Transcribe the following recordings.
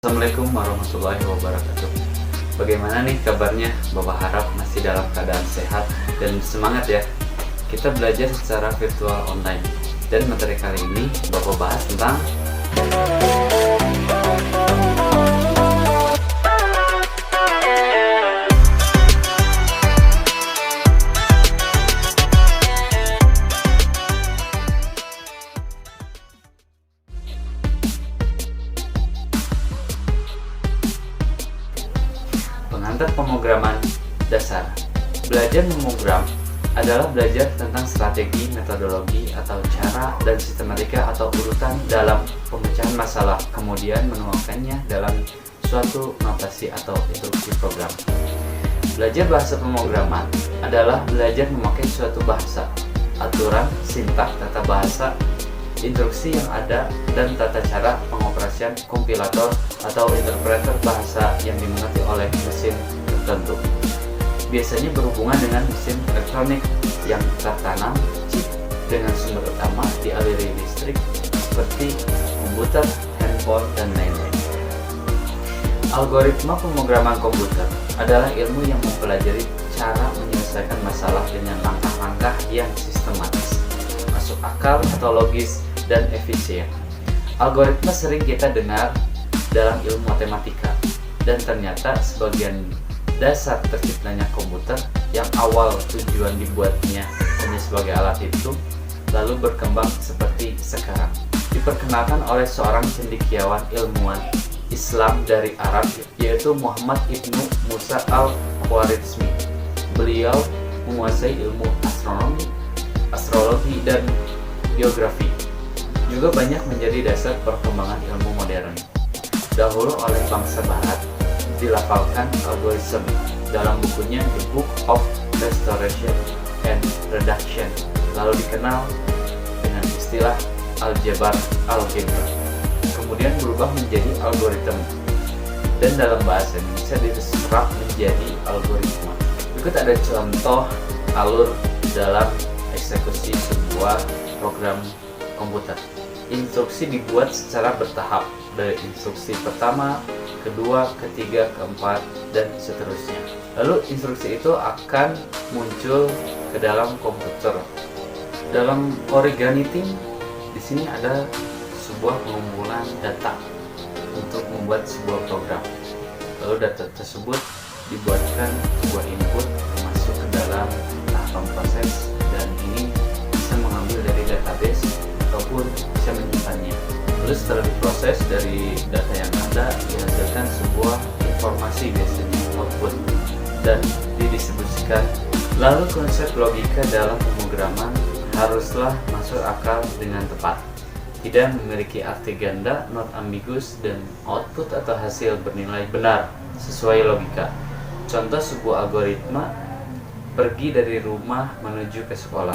Assalamualaikum warahmatullahi wabarakatuh. Bagaimana nih kabarnya? Bapak harap masih dalam keadaan sehat dan semangat ya. Kita belajar secara virtual online. Dan materi kali ini Bapak bahas tentang pengantar pemrograman dasar. Belajar memogram adalah belajar tentang strategi, metodologi, atau cara dan sistematika atau urutan dalam pemecahan masalah, kemudian menuangkannya dalam suatu notasi atau instruksi program. Belajar bahasa pemrograman adalah belajar memakai suatu bahasa, aturan, sintak, tata bahasa, instruksi yang ada, dan tata cara pengoperasian kompilator atau interpreter bahasa yang dimengerti oleh mesin tertentu. Biasanya berhubungan dengan mesin elektronik yang tertanam chip dengan sumber utama dialiri listrik seperti komputer, handphone, dan lain-lain. Algoritma pemrograman komputer adalah ilmu yang mempelajari cara menyelesaikan masalah dengan langkah-langkah yang sistematis, masuk akal atau logis, dan efisien. Algoritma sering kita dengar dalam ilmu matematika, dan ternyata sebagian dasar terciptanya komputer yang awal tujuan dibuatnya hanya sebagai alat hitung, lalu berkembang seperti sekarang. Diperkenalkan oleh seorang cendekiawan ilmuwan Islam dari Arab, yaitu Muhammad Ibnu Musa al-Khwarizmi. Beliau menguasai ilmu astronomi, astrologi, dan geografi. Juga banyak menjadi dasar perkembangan ilmu modern. Dahulu oleh bangsa Barat dilafalkan algoritma dalam bukunya The Book of Restoration and Reduction, lalu dikenal dengan istilah aljabar, kemudian berubah menjadi algoritma, dan dalam bahasa Indonesia diserap menjadi algoritma. Berikut ada contoh alur dalam eksekusi sebuah program komputer. Instruksi dibuat secara bertahap, dari instruksi pertama, kedua, ketiga, keempat, dan seterusnya. Lalu instruksi itu akan muncul ke dalam komputer. Dalam Origanitim, di sini ada sebuah pengumpulan data untuk membuat sebuah program. Lalu data tersebut dibuatkan sebuah input masuk ke dalam tahapan proses, dan ini bisa mengambil dari database ataupun bisa menyimpannya. Lalu setelah diproses dari data yang ada, dihasilkan sebuah informasi, biasanya output, dan didistribusikan. Lalu konsep logika dalam pemrograman haruslah masuk akal dengan tepat, tidak memiliki arti ganda, not ambiguous, dan output atau hasil bernilai benar sesuai logika. Contoh sebuah algoritma pergi dari rumah menuju ke sekolah.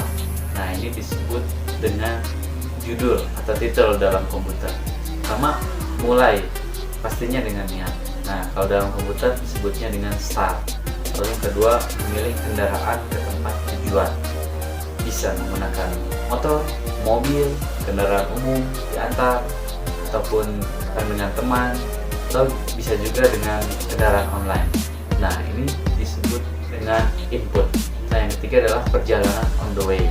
Nah, ini disebut dengan judul atau titel dalam komputer. Pertama, mulai, pastinya dengan niat. Nah, kalau dalam komputer disebutnya dengan start. Lalu yang kedua, memilih kendaraan ke tempat tujuan. Bisa menggunakan motor, mobil, kendaraan umum, diantar, ataupun dengan teman, atau bisa juga dengan kendaraan online. Nah, ini disebut dengan input. Nah, yang ketiga adalah perjalanan on the way,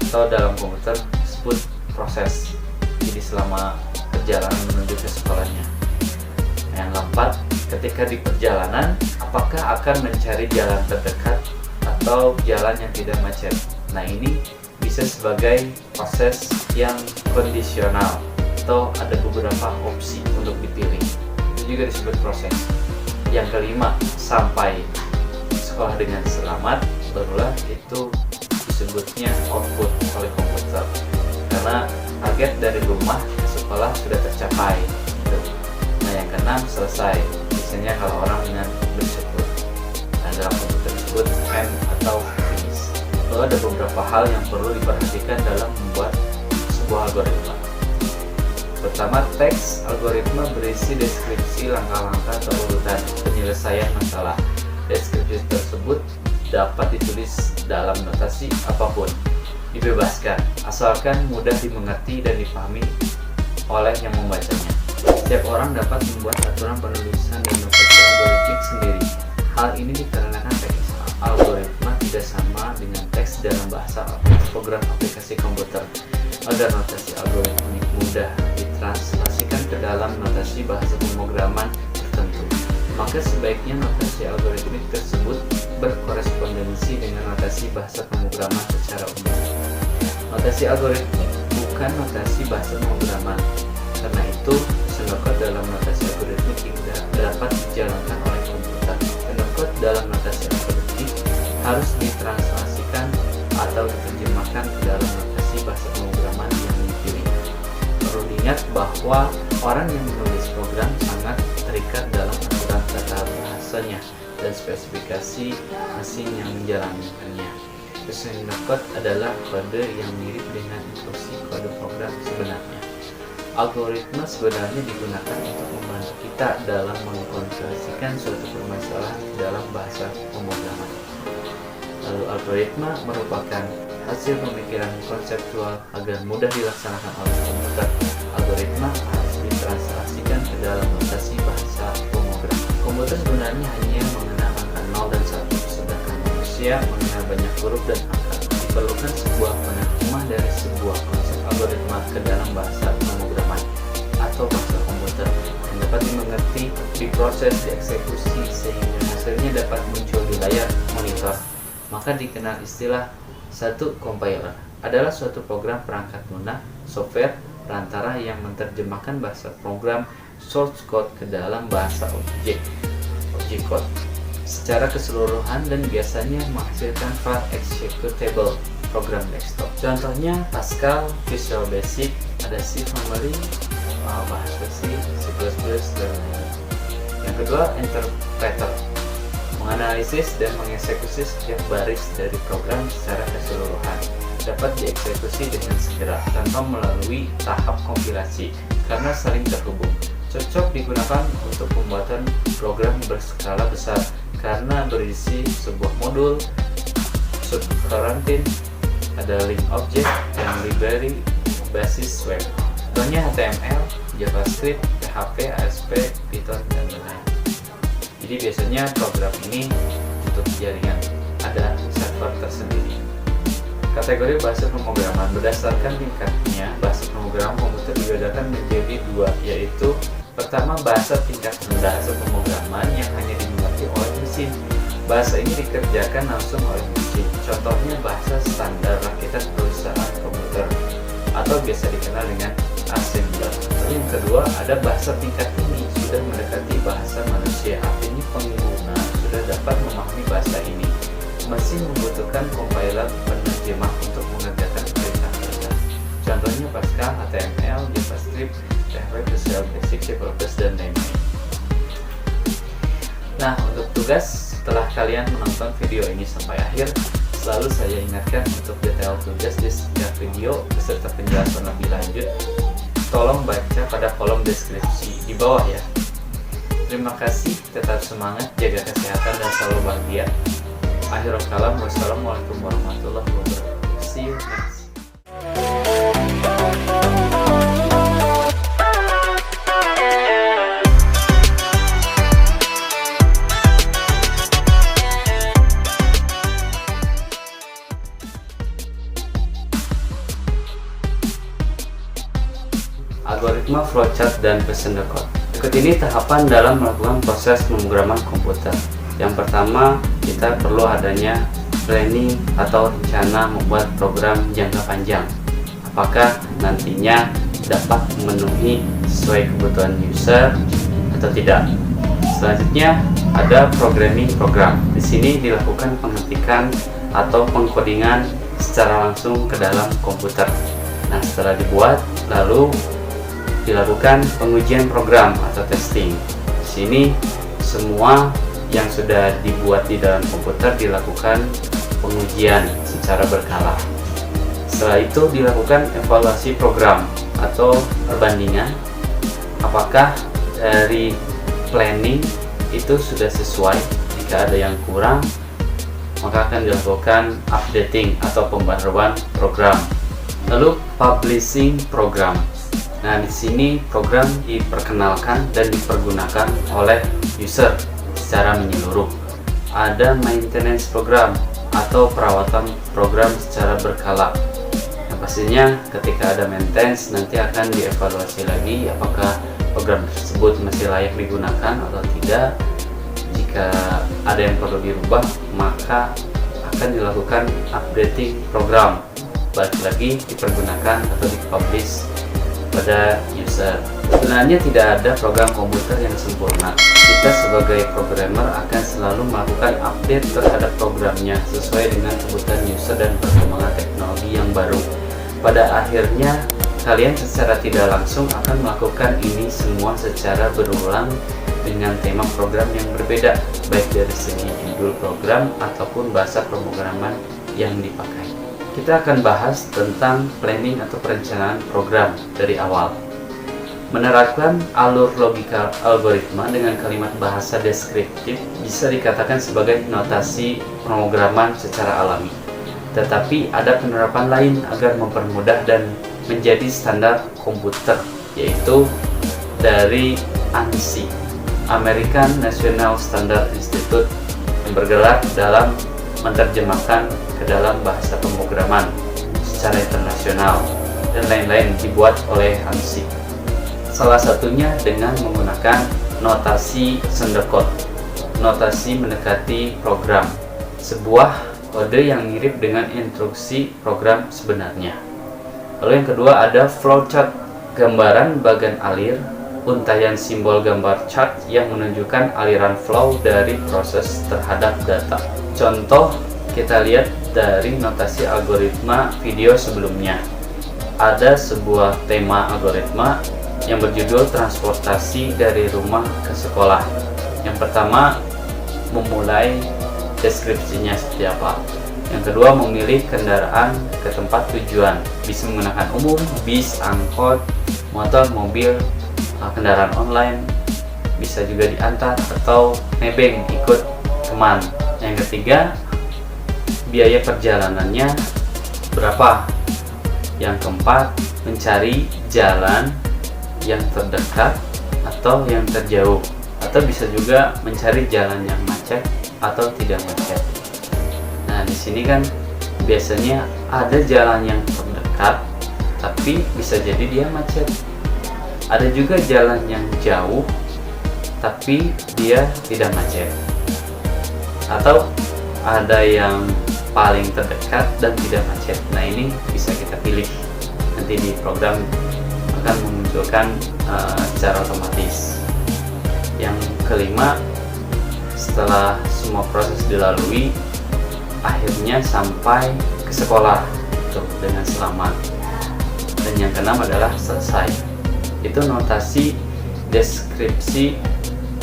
atau dalam komputer disebut proses. Jadi selama perjalanan menuju ke sekolahnya. Nah, yang keempat, ketika di perjalanan, apakah akan mencari jalan terdekat atau jalan yang tidak macet. Nah, ini bisa sebagai proses yang kondisional, atau ada beberapa opsi untuk dipilih. Itu juga disebut proses. Yang kelima, sampai sekolah dengan selamat, barulah itu disebutnya output oleh komputer, karena target dari rumah ke sekolah sudah tercapai. Nah, yang keenam, selesai. Biasanya kalau orang dengan bersyukur. Nah, dalam komputer disebut end atau finish. Lalu ada beberapa hal yang perlu diperhatikan dalam membuat sebuah algoritma. Pertama, teks algoritma berisi deskripsi langkah-langkah atau urutan penyelesaian masalah. Deskripsi tersebut dapat ditulis dalam notasi apapun, dibebaskan, asalkan mudah dimengerti dan dipahami oleh yang membacanya. Setiap orang dapat membuat aturan penulisan dan notasi algoritmik sendiri. Hal ini dikarenakan teks algoritma tidak sama dengan teks dalam bahasa program aplikasi komputer. Agar notasi algoritmik mudah ditranslasikan ke dalam notasi bahasa pemrograman tertentu, maka sebaiknya notasi algoritmik tersebut berkorespondensi dengan notasi bahasa pemrograman secara umum. Notasi algoritmik bukan notasi bahasa pemrograman. Karena itu, pseudocode dalam notasi algoritmik tidak dapat dijalankan oleh komputer. Pseudocode dalam notasi algoritmik harus ditranslasikan atau diterjemahkan ke dalam notasi bahasa pemrograman yang dipilih. Perlu diingat bahwa orang yang menulis program sangat terikat dalam aturan tata bahasanya dan spesifikasi mesin yang menjalankannya. Pseudocode adalah kode yang mirip dengan instruksi kode program sebenarnya. Algoritma sebenarnya digunakan untuk membantu kita dalam mengkonstruksikan suatu permasalahan dalam bahasa pemrograman. Lalu algoritma merupakan hasil pemikiran konseptual agar mudah dilaksanakan oleh komputer. Algoritma harus ditranslasikan ke dalam notasi bahasa pemrograman. Komputer sebenarnya hanya mengenal angka 0 dan 1, sedangkan manusia mengenal banyak huruf dan angka. Diperlukan sebuah penerjemah dari sebuah konsep algoritma ke dalam bahasa pemrograman atau bahasa komputer yang dapat dimengerti, diproses, dieksekusi sehingga hasilnya dapat muncul di layar monitor. Maka dikenal istilah satu compiler adalah suatu program perangkat lunak, software perantara yang menerjemahkan bahasa program source code ke dalam bahasa objek code secara keseluruhan dan biasanya menghasilkan file executable program desktop. Contohnya Pascal, Visual Basic, ada C Family, bahasa C++, dan lain-lain. Yang kedua, interpreter menganalisis dan mengeksekusi setiap baris dari program secara keseluruhan. Dapat dieksekusi dengan segera tanpa melalui tahap kompilasi karena saling terhubung. Cocok digunakan untuk pembuatan program berskala besar karena berisi sebuah modul, subroutine, ada link object, dan library basis web. Contohnya HTML, JavaScript, PHP, ASP, Python, dan lain-lain. Jadi biasanya program ini untuk jaringan ada server tersendiri. Kategori bahasa pemrograman berdasarkan tingkatnya bahasa pemrograman komputer dibedakan menjadi dua, yaitu pertama bahasa tingkat rendah bahasa pemrograman yang hanya dimengerti oleh mesin. Bahasa ini dikerjakan langsung oleh mesin. Contohnya bahasa standar rakitan perusahaan komputer atau biasa dikenal dengan assembler. Yang kedua ada bahasa tingkat tinggi sudah mendekati bahasa manusia, artinya pengguna sudah dapat memahami bahasa ini. Mesin membutuhkan compiler penerjemah untuk mengerjakan perintah kerja. Contohnya Pascal, HTML, JavaScript, PHP, Visual Basic, C++, dan lain-lain. Nah, untuk tugas setelah kalian menonton video ini sampai akhir, selalu saya ingatkan untuk detail tugas di setiap video beserta penjelasan lebih lanjut. Tolong baca pada kolom deskripsi di bawah ya. Terima kasih, tetap semangat, jaga kesehatan, dan selalu bahagia. Akhirul kalam, wassalamualaikum warahmatullahi wabarakatuh. See you next. Algoritma flowchart dan pseudocode. Berikut ini tahapan dalam melakukan proses pemrograman komputer. Yang pertama, kita perlu adanya planning atau rencana membuat program jangka panjang. Apakah nantinya dapat memenuhi sesuai kebutuhan user atau tidak. Selanjutnya, ada programming program. Di sini dilakukan pengetikan atau pengkodingan secara langsung ke dalam komputer. Nah, setelah dibuat, lalu dilakukan pengujian program atau testing. Di sini semua yang sudah dibuat di dalam komputer dilakukan pengujian secara berkala. Setelah itu dilakukan evaluasi program atau perbandingan apakah dari planning itu sudah sesuai. Jika ada yang kurang, maka akan dilakukan updating atau pembaharuan program. Lalu publishing program. Nah, di sini program diperkenalkan dan dipergunakan oleh user secara menyeluruh. Ada maintenance program atau perawatan program secara berkala. Nah, pastinya ketika ada maintenance nanti akan dievaluasi lagi apakah program tersebut masih layak digunakan atau tidak. Jika ada yang perlu dirubah, maka akan dilakukan updating program, balik lagi dipergunakan atau dipublish pada user. Sebenarnya tidak ada program komputer yang sempurna. Kita sebagai programmer akan selalu melakukan update terhadap programnya sesuai dengan kebutuhan user dan perkembangan teknologi yang baru. Pada akhirnya, kalian secara tidak langsung akan melakukan ini semua secara berulang dengan tema program yang berbeda, baik dari segi judul program ataupun bahasa pemrograman yang dipakai. Kita akan bahas tentang planning atau perencanaan program dari awal. Menerapkan alur logika algoritma dengan kalimat bahasa deskriptif bisa dikatakan sebagai notasi pemrograman secara alami. Tetapi ada penerapan lain agar mempermudah dan menjadi standar komputer, yaitu dari ANSI, American National Standard Institute, yang bergerak dalam menerjemahkan ke dalam bahasa pemrograman secara internasional dan lain-lain dibuat oleh ANSI. Salah satunya dengan menggunakan notasi Sendekot, notasi mendekati program, sebuah kode yang mirip dengan instruksi program sebenarnya. Lalu yang kedua ada flowchart, gambaran bagan alir, untayan simbol gambar chart yang menunjukkan aliran flow dari proses terhadap data. Contoh kita lihat dari notasi algoritma video sebelumnya. Ada sebuah tema algoritma yang berjudul transportasi dari rumah ke sekolah. Yang pertama, memulai deskripsinya seperti apa. Yang kedua, memilih kendaraan ke tempat tujuan. Bisa menggunakan umum, bis, angkot, motor, mobil, kendaraan online, bisa juga diantar atau nebeng ikut teman. Yang ketiga, biaya perjalanannya berapa. Yang keempat, mencari jalan yang terdekat atau yang terjauh, atau bisa juga mencari jalan yang macet atau tidak macet. Nah, di sini kan biasanya ada jalan yang terdekat tapi bisa jadi dia macet. Ada juga jalan yang jauh tapi dia tidak macet. Atau ada yang paling terdekat dan tidak macet. Nah, ini bisa kita pilih. Nanti di program akan memunculkan secara otomatis. Yang kelima, setelah semua proses dilalui, akhirnya sampai ke sekolah itu dengan selamat. Dan yang keenam adalah selesai. Itu notasi deskripsi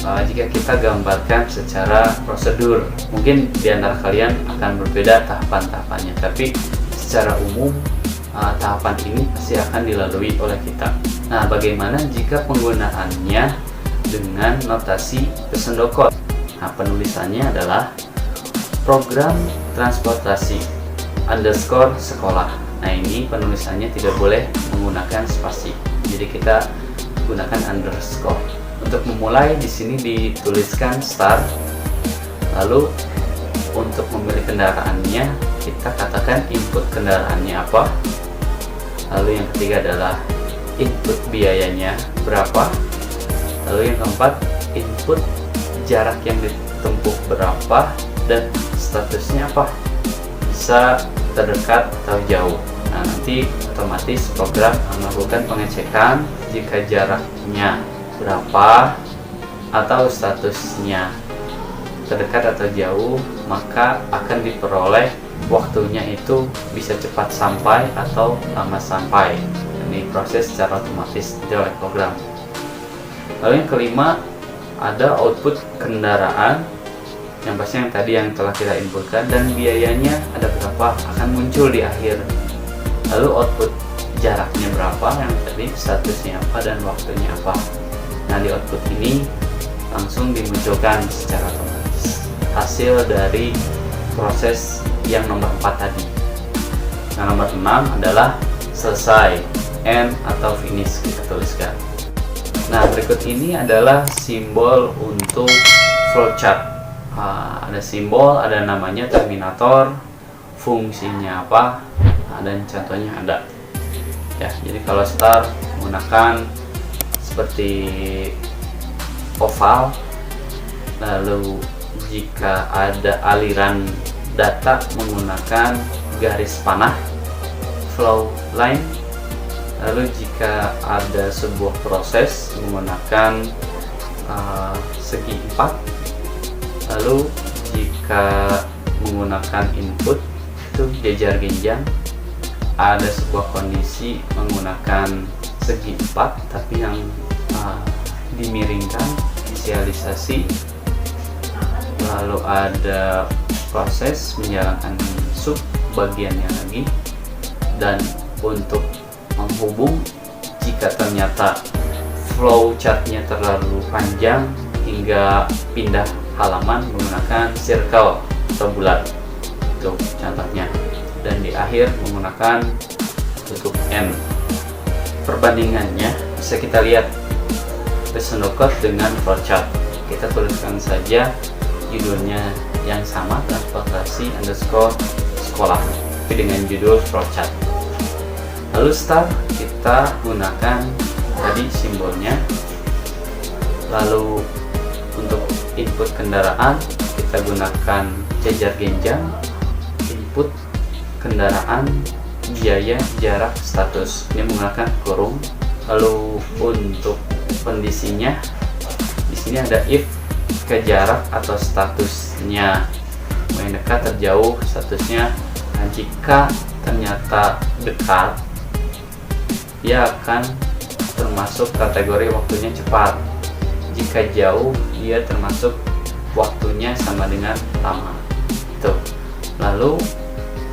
jika kita gambarkan secara prosedur. Mungkin di antara kalian akan berbeda tahapan-tahapannya, tapi secara umum tahapan ini pasti akan dilalui oleh kita. Nah, bagaimana jika penggunaannya dengan notasi Sendekot? Nah, penulisannya adalah program transportasi underscore sekolah. Nah, ini penulisannya tidak boleh menggunakan spasi, jadi kita gunakan underscore. Untuk memulai di sini dituliskan start, lalu untuk memilih kendaraannya kita katakan input kendaraannya apa. Lalu yang ketiga adalah input biayanya berapa. Lalu yang keempat, input jarak yang ditempuh berapa dan statusnya apa, bisa terdekat atau jauh. Nah, nanti otomatis program melakukan pengecekan jika jaraknya berapa atau statusnya terdekat atau jauh, maka akan diperoleh waktunya itu bisa cepat sampai atau lama sampai. Ini proses secara otomatis oleh program. Lalu yang kelima ada output kendaraan, yang pasti yang tadi yang telah kita inputkan, dan biayanya ada berapa akan muncul di akhir. Lalu output jaraknya berapa, yang tadi statusnya apa dan waktunya apa. Nah, di output ini langsung dimunculkan secara otomatis hasil dari proses yang nomor 4 tadi. Nah, nomor 6 adalah selesai. end atau finish kita tuliskan. Nah, berikut ini adalah simbol untuk flowchart. Ada simbol, ada namanya terminator, fungsinya apa, dan contohnya ada. Ya, jadi kalau start menggunakan seperti oval, lalu jika ada aliran data menggunakan garis panah, flow line. Lalu jika ada sebuah proses menggunakan segi 4. Lalu jika menggunakan input itu jejar genjang, ada sebuah kondisi menggunakan segi 4 tapi yang dimiringkan, inisialisasi. Lalu ada proses menjalankan sub bagiannya lagi, dan untuk menghubung jika ternyata flow chartnya terlalu panjang hingga pindah halaman menggunakan circle atau bulat, itu contohnya. Dan di akhir menggunakan tutup M. Perbandingannya bisa kita lihat Pseudocode dengan flowchart. Kita tuliskan saja judulnya yang sama, transportasi underscore sekolah, tapi dengan judul flowchart. Lalu start kita gunakan tadi simbolnya. Lalu untuk input kendaraan kita gunakan jejar genjang, input kendaraan, biaya, jarak, status. Ini menggunakan kurung. Lalu untuk kondisinya di sini ada if ke jarak atau statusnya main dekat, terjauh, statusnya. Nah, jika ternyata dekat, dia akan termasuk kategori waktunya cepat. Jika jauh, dia termasuk waktunya sama dengan lama. Itu. Lalu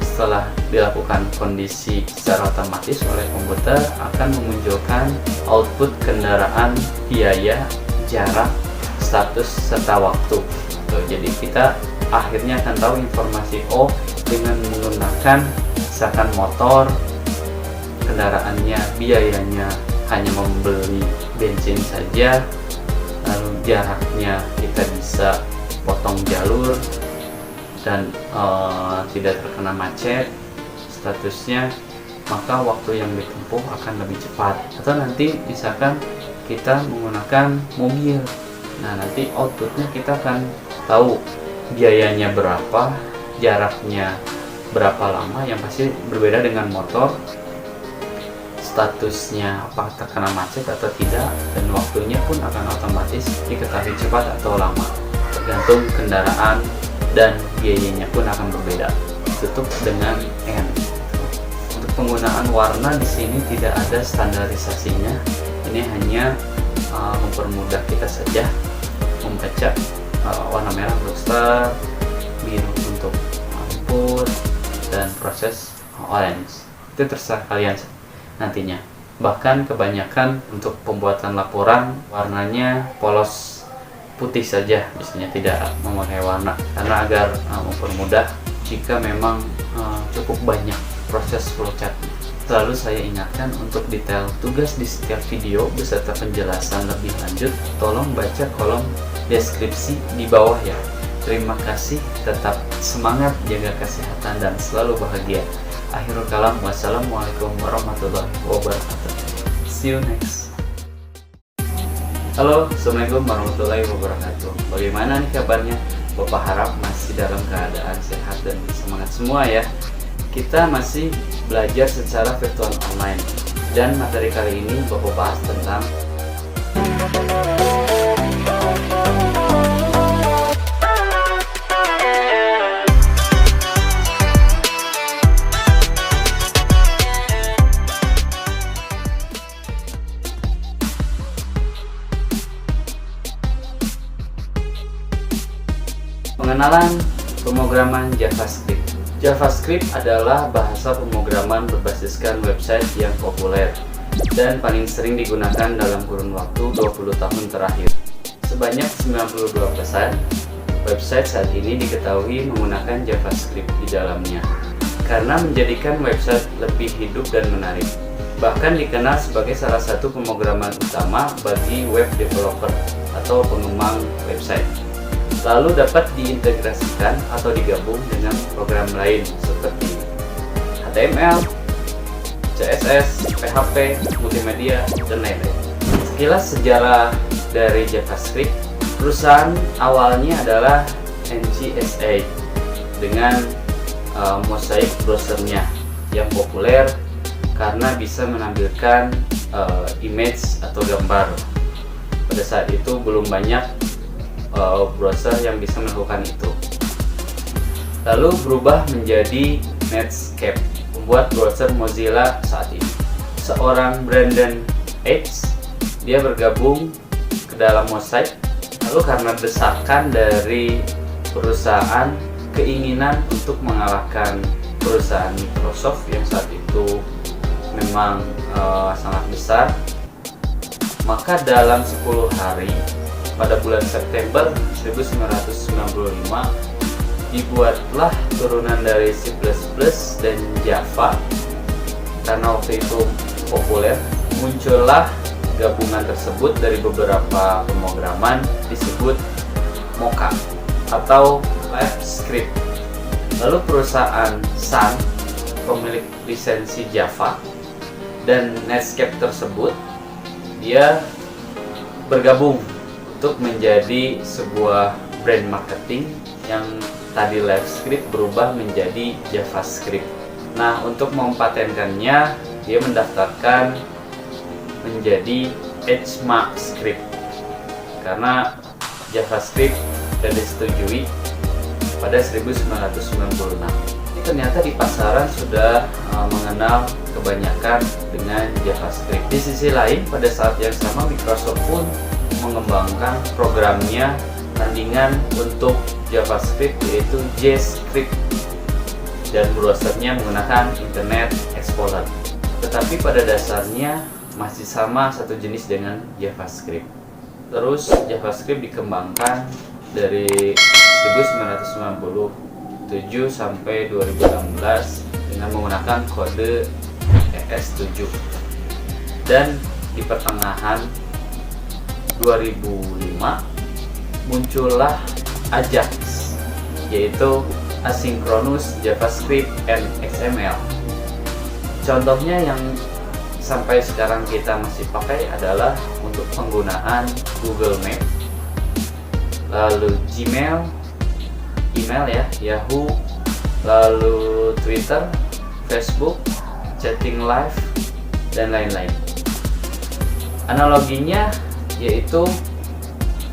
setelah dilakukan kondisi secara otomatis oleh komputer, akan memunculkan output kendaraan, biaya, jarak, status, serta waktu. Jadi kita akhirnya akan tahu informasi dengan menggunakan misalkan motor, kendaraannya, biayanya hanya membeli bensin saja, lalu jaraknya kita bisa potong jalur dan tidak terkena macet, statusnya, maka waktu yang ditempuh akan lebih cepat. Atau nanti misalkan kita menggunakan mobil, nah nanti outputnya kita akan tahu biayanya berapa, jaraknya berapa lama, yang pasti berbeda dengan motor, statusnya apakah terkena macet atau tidak, dan waktunya pun akan otomatis diketahui cepat atau lama, tergantung kendaraan, dan biayanya pun akan berbeda. Tutup dengan N. Untuk penggunaan warna di sini tidak ada standarisasinya. Ini hanya mempermudah kita saja membaca warna merah untuk start, biru untuk input, dan proses orange. Itu terserah kalian nantinya. Bahkan kebanyakan untuk pembuatan laporan warnanya polos putih saja, biasanya tidak memakai warna, karena agar mempermudah jika memang cukup banyak proses flowchart. Selalu saya ingatkan untuk detail tugas di setiap video beserta penjelasan lebih lanjut, tolong baca kolom deskripsi di bawah ya. Terima kasih, tetap semangat, jaga kesehatan, dan selalu bahagia. Akhirul kalam, wassalamualaikum warahmatullahi wabarakatuh. See you next. Halo, assalamualaikum warahmatullahi wabarakatuh. Bagaimana nih kabarnya? Bapak harap masih dalam keadaan sehat dan semangat semua ya. Kita masih belajar secara virtual online, dan materi kali ini Bapak bahas tentang pengenalan pemrograman JavaScript. JavaScript adalah bahasa pemrograman berbasiskan website yang populer dan paling sering digunakan dalam kurun waktu 20 tahun terakhir. Sebanyak 92% website saat ini diketahui menggunakan JavaScript di dalamnya, karena menjadikan website lebih hidup dan menarik. bahkan dikenal sebagai salah satu pemrograman utama bagi web developer atau pengembang website. Lalu dapat diintegrasikan atau digabung dengan program lain seperti HTML, CSS, PHP, multimedia, dan lain-lain. Sekilas sejarah dari JavaScript, perusahaan awalnya adalah NCSA dengan Mosaic browsernya yang populer karena bisa menampilkan image atau gambar. Pada saat itu belum banyak browser yang bisa melakukan itu. Lalu berubah menjadi Netscape, membuat browser Mozilla saat ini. Seorang Brandon H, dia bergabung ke dalam Mosaic, lalu karena desakan dari perusahaan, keinginan untuk mengalahkan perusahaan Microsoft yang saat itu memang sangat besar, maka dalam 10 hari pada bulan September 1995 dibuatlah turunan dari C++ dan Java. Karena waktu itu populer, muncullah gabungan tersebut dari beberapa pemrograman disebut Mocha atau LiveScript. Lalu perusahaan Sun, pemilik lisensi Java dan Netscape tersebut, dia bergabung untuk menjadi sebuah brand marketing yang tadi LiveScript berubah menjadi JavaScript. Nah, untuk mempatenkannya, dia mendaftarkan menjadi ECMAScript karena JavaScript sudah disetujui pada 1996. Ini ternyata di pasaran sudah mengenal kebanyakan dengan JavaScript. Di sisi lain, pada saat yang sama Microsoft pun mengembangkan programnya tandingan untuk JavaScript, yaitu JScript, dan browsernya menggunakan Internet Explorer. Tetapi pada dasarnya masih sama, satu jenis dengan JavaScript. Terus JavaScript dikembangkan dari 1997 sampai 2016 dengan menggunakan kode ES7. Dan di pertengahan 2005 muncullah Ajax, yaitu Asynchronous JavaScript and XML. Contohnya yang sampai sekarang kita masih pakai adalah untuk penggunaan Google Map, lalu Gmail, email ya, Yahoo, lalu Twitter, Facebook, chatting live, dan lain-lain. Analoginya yaitu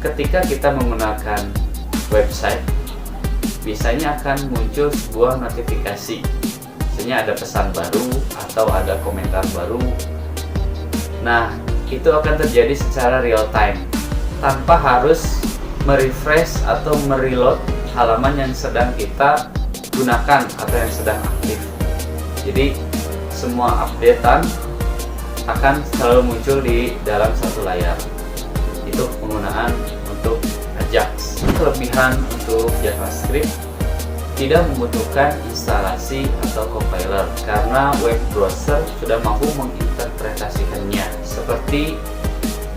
ketika kita menggunakan website, biasanya akan muncul sebuah notifikasi, misalnya ada pesan baru atau ada komentar baru. Nah, itu akan terjadi secara real time tanpa harus merefresh atau mereload halaman yang sedang kita gunakan atau yang sedang aktif. Jadi semua updatean akan selalu muncul di dalam satu layar. Itu penggunaan untuk Ajax. Kelebihan untuk JavaScript, tidak membutuhkan instalasi atau compiler karena web browser sudah mampu menginterpretasikannya seperti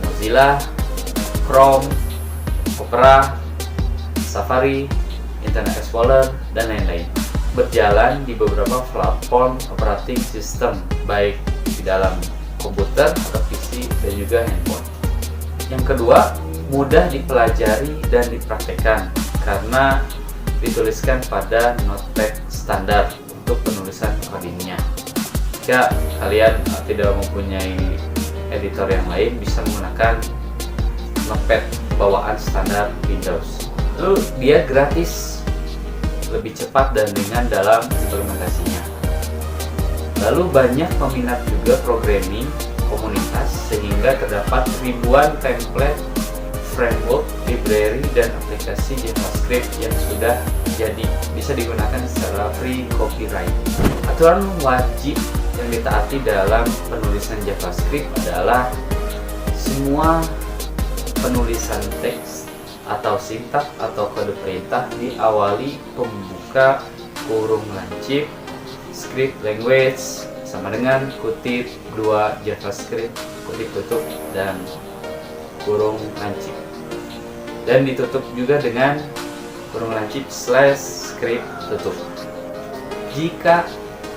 Mozilla, Chrome, Opera, Safari, Internet Explorer, dan lain-lain. Berjalan di beberapa platform operating system, baik di dalam komputer atau PC dan juga handphone. Yang kedua, mudah dipelajari dan dipraktekkan karena dituliskan pada notepad standar untuk penulisan codingnya. Jika kalian tidak mempunyai editor yang lain, bisa menggunakan notepad bawaan standar Windows. Lalu dia gratis, lebih cepat dan ringan dalam implementasinya. Lalu banyak peminat juga programming komunitas sehingga terdapat ribuan template, framework, library, dan aplikasi JavaScript yang sudah jadi bisa digunakan secara free copyright. Aturan wajib yang ditaati dalam penulisan JavaScript adalah semua penulisan teks atau sintaks atau kode perintah diawali pembuka kurung lancip script language sama dengan kutip 2 JavaScript, kutip tutup, dan kurung lancip. Dan ditutup juga dengan kurung lancip / script tutup. Jika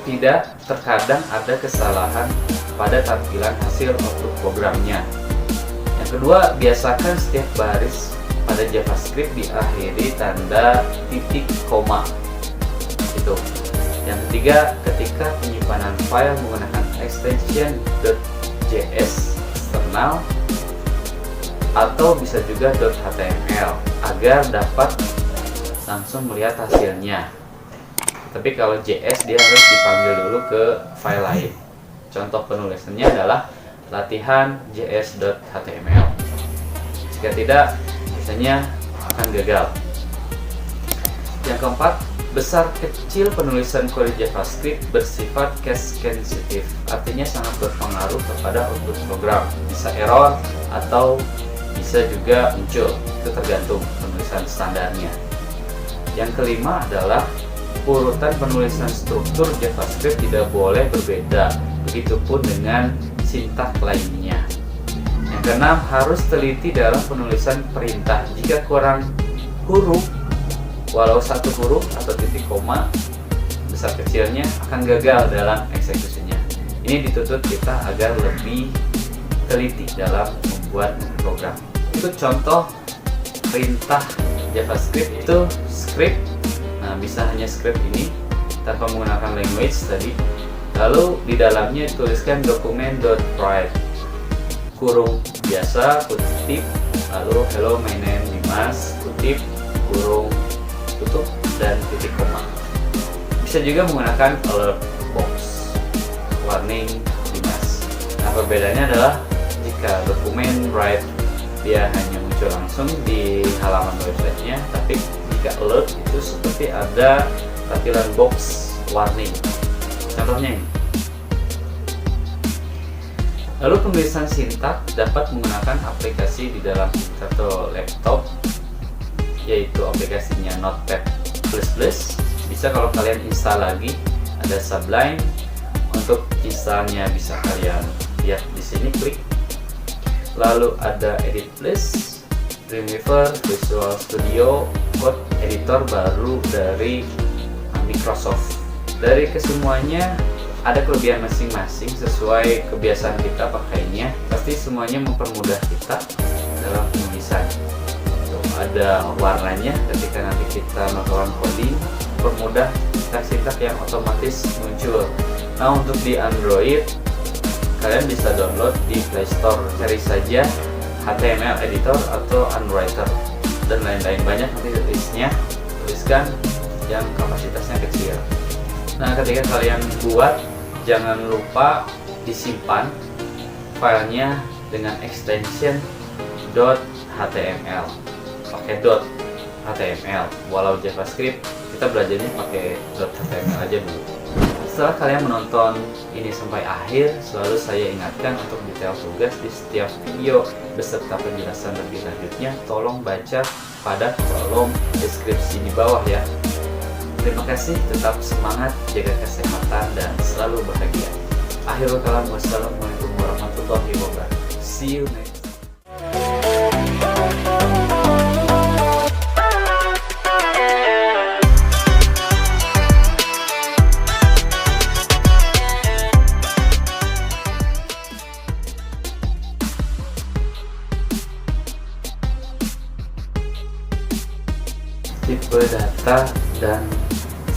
tidak, terkadang ada kesalahan pada tampilan hasil output programnya. Yang kedua, biasakan setiap baris pada JavaScript diakhiri tanda titik koma. Itu. Yang ketiga, ketika penyimpanan file menggunakan extension .js eksternal atau bisa juga .html agar dapat langsung melihat hasilnya. Tapi kalau JS dia harus dipanggil dulu ke file lain. Contoh penulisannya adalah latihan js.html. Jika tidak, biasanya akan gagal. Yang keempat, besar kecil penulisan kode JavaScript bersifat case sensitive, artinya sangat berpengaruh kepada output program. Bisa error atau bisa juga muncul, itu tergantung penulisan standarnya. Yang kelima adalah urutan penulisan struktur JavaScript tidak boleh berbeda, begitupun dengan sintaks lainnya. Yang keenam, harus teliti dalam penulisan perintah. Jika kurang huruf, walau satu huruf atau titik koma, besar kecilnya akan gagal dalam eksekusinya. Ini dituntut kita agar lebih teliti dalam membuat program. Itu contoh perintah JavaScript, itu script. Nah, bisa hanya script ini tanpa menggunakan language tadi. Lalu di dalamnya tuliskan dokumen.write kurung biasa kutip, lalu hello my name Dimas kutip kurung tutup dan titik koma. Bisa juga menggunakan alert box warning Dimas. Nah, perbedaannya adalah jika dokumen write dia hanya muncul langsung di halaman websitenya, tapi jika alert itu seperti ada tampilan box warning. Contohnya ini. Lalu penulisan sintaks dapat menggunakan aplikasi di dalam atau laptop, yaitu aplikasinya Notepad++. Bisa kalau kalian install lagi, ada Sublime. Untuk installnya bisa kalian lihat di sini, klik. Lalu ada Edit Plus, Dreamweaver, Visual Studio, Code Editor baru dari Microsoft. Dari kesemuanya ada kelebihan masing-masing sesuai kebiasaan kita pakainya. Pasti semuanya mempermudah kita dalam penulisan. Ada warnanya ketika nanti kita melakukan coding, permudah sintaks yang otomatis muncul. Nah, untuk di Android kalian bisa download di Play Store, cari saja HTML Editor atau Unwriter dan lain-lain, banyak nanti listnya, tuliskan yang kapasitasnya kecil. Nah, ketika kalian buat, jangan lupa disimpan filenya dengan extension .html. Pakai .html. Walau JavaScript kita belajarnya pakai .html aja dulu. Setelah kalian menonton ini sampai akhir, selalu saya ingatkan untuk detail tugas di setiap video beserta penjelasan lebih lanjutnya. Tolong baca pada kolom deskripsi di bawah ya. Terima kasih, tetap semangat, jaga kesehatan, dan selalu bahagia. Akhirul kalam, wassalamualaikum warahmatullahi wabarakatuh. See you next. Tipe data dan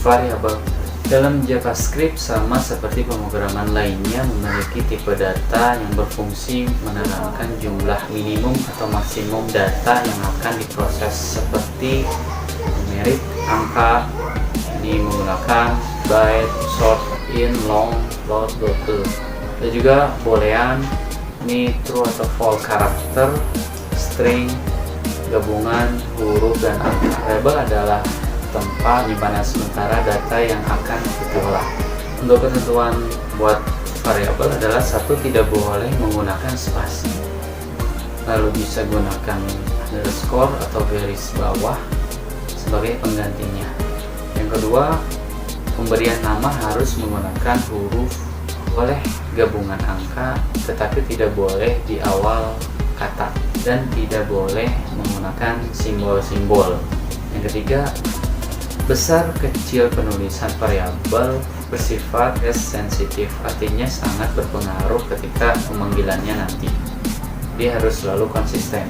variabel. Dalam JavaScript sama seperti pemrograman lainnya memiliki tipe data yang berfungsi menerangkan jumlah minimum atau maksimum data yang akan diproses seperti numerik, angka. Ini menggunakan byte, short, in, long, float, double. Dan juga boolean, ini true atau false karakter, string, gabungan huruf dan angka. Variabel adalah tempat penyimpanan sementara data yang akan diolah. Untuk ketentuan buat variabel adalah satu, tidak boleh menggunakan spasi. Lalu bisa gunakan underscore atau garis bawah sebagai penggantinya. Yang kedua, pemberian nama harus menggunakan huruf boleh gabungan angka, tetapi tidak boleh di awal kata, dan tidak boleh menggunakan simbol-simbol. Yang ketiga, besar kecil penulisan variabel bersifat case sensitif, artinya sangat berpengaruh ketika pemanggilannya nanti. Dia harus selalu konsisten.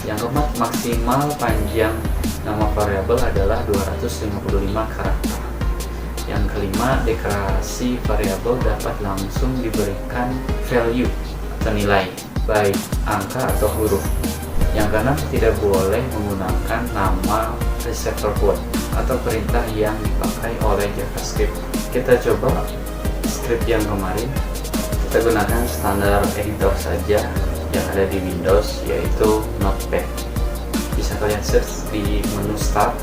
Yang keempat, maksimal panjang nama variabel adalah 255 karakter. Yang kelima, deklarasi variabel dapat langsung diberikan value atau nilai, baik angka atau huruf. Yang keenam, tidak boleh menggunakan nama reservoir code atau perintah yang dipakai oleh JavaScript. Kita coba script yang kemarin, kita gunakan standar editor saja yang ada di Windows, yaitu Notepad. Bisa kalian search di menu Start,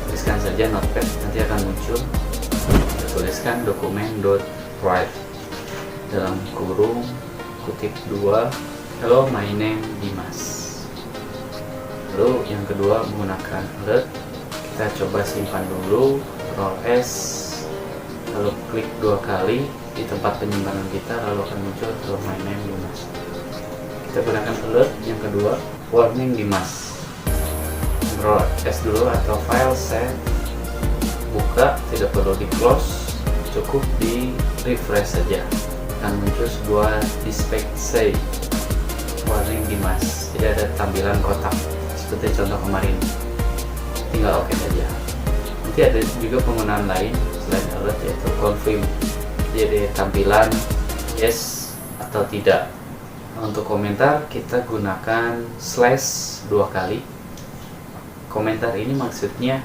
tuliskan saja Notepad, nanti akan muncul. Kita tuliskan dokumen.write dalam kurung kutip 2, hello my name Dimas. Lalu yang kedua menggunakan alert, kita coba simpan dulu, Ctrl S, lalu klik 2 kali di tempat penyimpanan kita, lalu akan muncul hello my name Dimas. Kita gunakan alert yang kedua, warning Dimas. Ctrl S dulu atau file save, buka, tidak perlu di close, cukup di refresh saja, akan muncul sebuah display say warning Dimas, tidak ada tampilan kotak seperti contoh kemarin, tinggal oke saja. Nanti ada juga penggunaan lain selain alert, yaitu confirm, jadi tampilan yes atau tidak. Untuk komentar kita gunakan slash 2 kali. Komentar ini maksudnya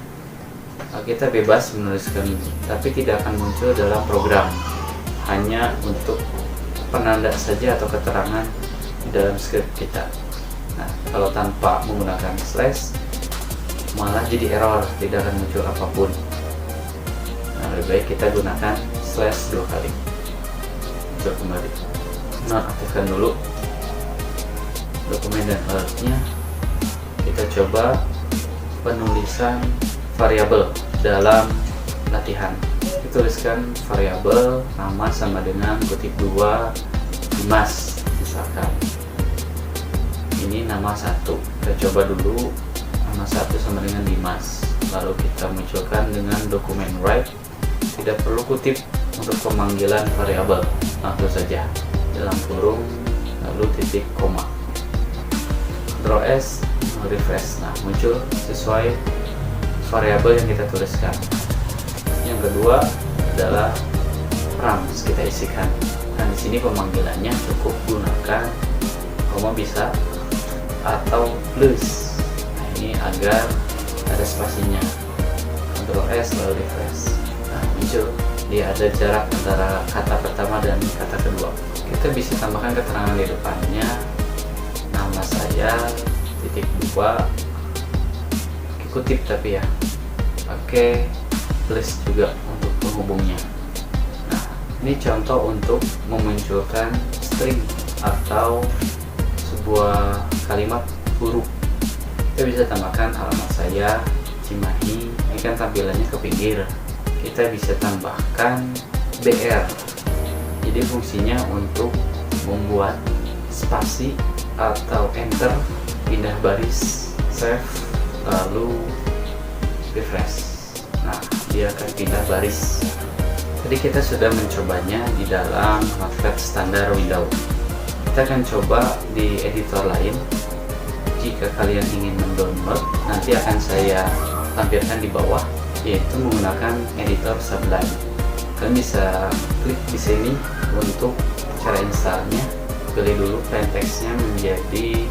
kita bebas menuliskan, tapi tidak akan muncul dalam program, hanya untuk penanda saja atau keterangan dalam script kita. Nah, kalau tanpa menggunakan slash malah jadi error, tidak akan muncul apapun. Nah, lebih baik kita gunakan slash 2 kali. Coba kembali, nonaktifkan dulu dokumen dan alertnya. Kita coba penulisan variabel dalam latihan. Dituliskan variabel nama sama dengan kutip 2 Dimas misalkan. Ini nama 1, kita coba dulu nama 1 sama dengan Dimas, lalu kita munculkan dengan dokumen write, tidak perlu kutip untuk pemanggilan variabel, langsung saja dalam kurung lalu titik koma. Ctrl S, refresh, nah muncul sesuai variabel yang kita tuliskan. Yang kedua adalah params, kita isikan. Nah, di sini pemanggilannya cukup gunakan koma bisa atau plus. Nah, ini agar ada spasinya. Ctrl S lalu refresh. Nah, muncul dia ada jarak antara kata pertama dan kata kedua. Kita bisa tambahkan keterangan di depannya, nama saya titik 2, kutip tapi ya, pakai plus juga untuk penghubungnya. Nah, ini contoh untuk memunculkan string atau sebuah kalimat huruf. Kita bisa tambahkan alamat saya Cimahi, ini kan tampilannya ke pinggir. Kita bisa tambahkan BR, jadi fungsinya untuk membuat spasi atau enter, pindah baris, save, lalu refresh. Nah, dia akan pindah baris. Tadi kita sudah mencobanya di dalam Notepad standar Windows. Kita akan coba di editor lain. Jika kalian ingin mendownload, nanti akan saya tampilkan di bawah, yaitu menggunakan editor Sublime. Kalian bisa klik di sini untuk cara installnya. Pilih dulu plain text-nya menjadi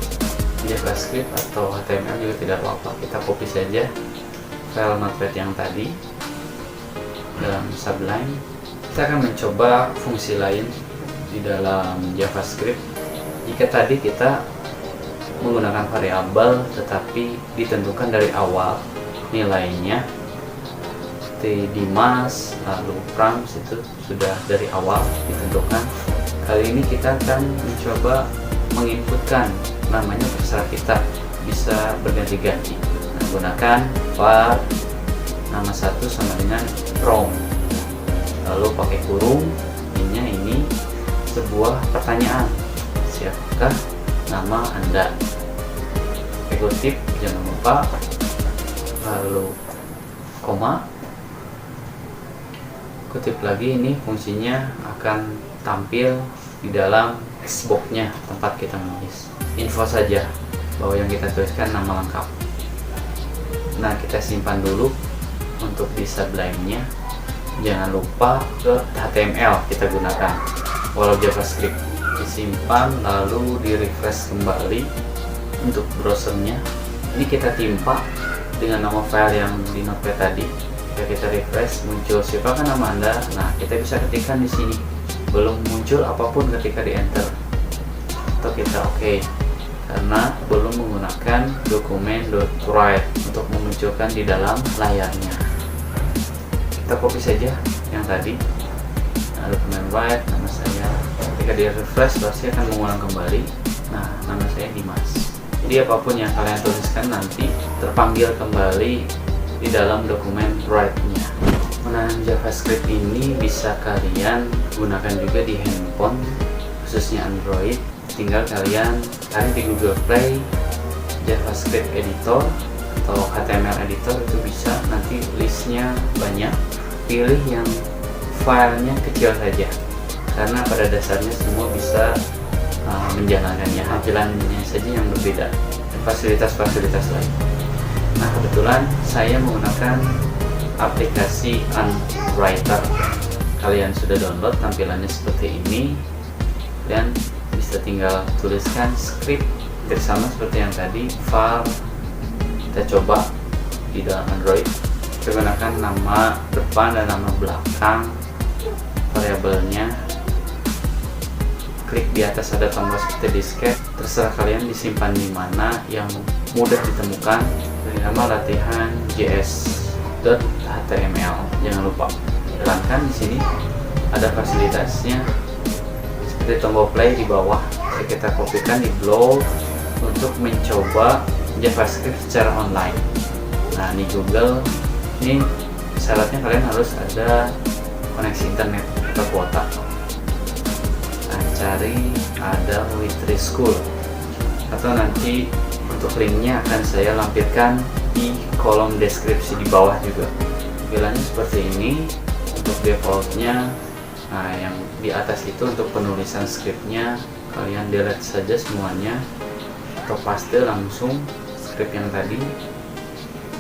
JavaScript atau HTML juga tidak apa-apa. Kita copy saja file Notepad yang tadi dalam Sublime. Kita akan mencoba fungsi lain di dalam JavaScript. Jika tadi kita menggunakan variabel tetapi ditentukan dari awal nilainya Dimas lalu params itu sudah dari awal ditentukan. Kali ini kita akan mencoba menginputkan, namanya terserah kita, bisa berganti-ganti. Nah, gunakan var nama 1 sama dengan from, lalu pakai kurung Intinya ini sebuah pertanyaan, siapakah nama Anda? Kutip, jangan lupa, lalu koma, kutip lagi. Ini fungsinya akan tampil di dalam Xbox-nya tempat kita menulis. Info saja bahwa yang kita tuliskan nama lengkap. Nah, kita simpan dulu untuk di Sublime-nya. Jangan lupa ke HTML kita gunakan, walau JavaScript disimpan lalu di refresh kembali. Untuk browsernya ini kita timpa dengan nama file yang di notepad tadi. Jika kita refresh, muncul siapakah nama Anda. Nah, kita bisa ketikkan di sini. Belum muncul apapun ketika di enter, atau kita oke, karena belum menggunakan dokumen.write untuk memunculkan di dalam layarnya. Kita copy saja yang tadi, dokumen.write, nama saya. Ketika di refresh pasti akan mengulang kembali. Nah, nama saya Dimas. Jadi apapun yang kalian tuliskan nanti terpanggil kembali di dalam dokumen write-nya. Penggunaan JavaScript ini bisa kalian gunakan juga di handphone, khususnya Android. Tinggal kalian cari di Google Play JavaScript Editor atau HTML Editor, itu bisa. Nanti listnya banyak. Pilih yang filenya kecil saja, karena pada dasarnya semua bisa menjalankannya, tampilannya saja yang berbeda, fasilitas-fasilitas lain. Nah, kebetulan saya menggunakan aplikasi Unwriter. Kalian sudah download, tampilannya seperti ini. Dan bisa tinggal tuliskan script sama seperti yang tadi, file. Kita coba di dalam Android. Kita gunakan nama depan dan nama belakang variabelnya. Klik di atas ada tombol seperti disket, terserah kalian disimpan di mana yang mudah ditemukan. Beri nama latihan js.html. Jangan lupa jalankan. Di sini ada fasilitasnya seperti tombol play di bawah. Kita kopikan di blog untuk mencoba JavaScript secara online. Nah, di Google ini syaratnya kalian harus ada koneksi internet atau kuota. Cari ada Witry School, atau nanti untuk linknya akan saya lampirkan di kolom deskripsi di bawah juga. Tampilannya seperti ini untuk defaultnya. Nah, yang di atas itu untuk penulisan scriptnya, kalian delete saja semuanya atau paste langsung script yang tadi.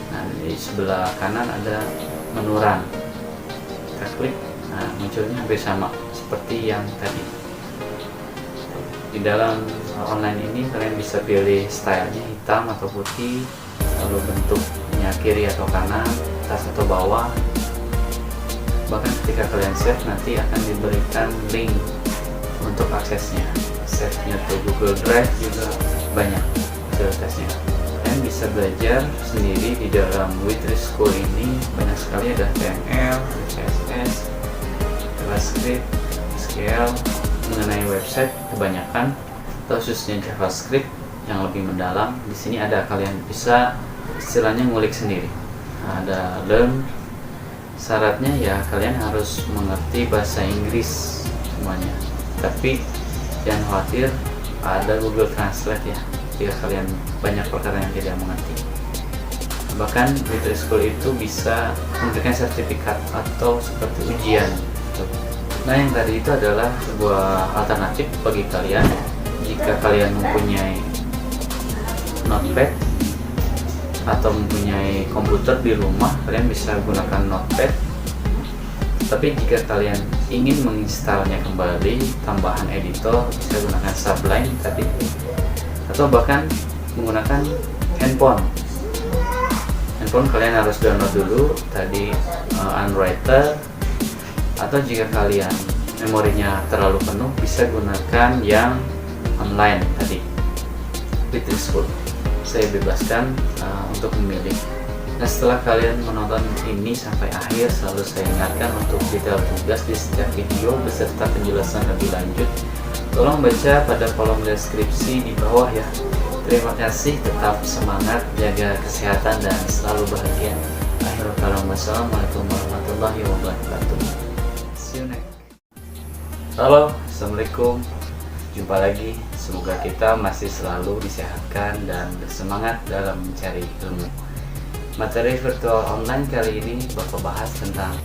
Nah, di sebelah kanan ada menu run, kita klik. Nah, munculnya hampir sama seperti yang tadi. Di dalam online ini kalian bisa pilih stylenya hitam atau putih, lalu bentuknya kiri atau kanan, atas atau bawah. Bahkan ketika kalian save nanti akan diberikan link untuk aksesnya. Save-nya ke Google Drive juga banyak fasilitasnya. Kalian bisa belajar sendiri di dalam Witry School ini. Banyak sekali, ada HTML, CSS, JavaScript, SQL. Mengenai website kebanyakan, khususnya JavaScript yang lebih mendalam, di sini ada, kalian bisa istilahnya ngulik sendiri. Nah, ada learn. Syaratnya ya kalian harus mengerti bahasa Inggris semuanya. Tapi jangan khawatir, ada Google Translate ya jika kalian banyak perkara yang tidak mengerti. Bahkan Witry School itu bisa memberikan sertifikat atau seperti ujian. Nah, yang tadi itu adalah sebuah alternatif bagi kalian jika kalian mempunyai notepad atau mempunyai komputer di rumah. Kalian bisa gunakan notepad, tapi jika kalian ingin menginstalnya kembali, tambahan editor, bisa gunakan Sublime tadi, atau bahkan menggunakan handphone. Kalian harus download dulu tadi Unwriter. Atau jika kalian memorinya terlalu penuh, bisa gunakan yang online tadi, Witry School. Saya bebaskan untuk memilih. Nah, setelah kalian menonton ini sampai akhir, selalu saya ingatkan untuk detail tugas di setiap video beserta penjelasan lebih lanjut. Tolong baca pada kolom deskripsi di bawah ya. Terima kasih, tetap semangat, jaga kesehatan dan selalu bahagia. Akhirul kalam, wassalamualaikum warahmatullahi wabarakatuh. See you next. Halo, Assalamualaikum. Jumpa lagi. Semoga kita masih selalu disehatkan dan bersemangat dalam mencari ilmu. Materi virtual online kali ini Bapak bahas tentang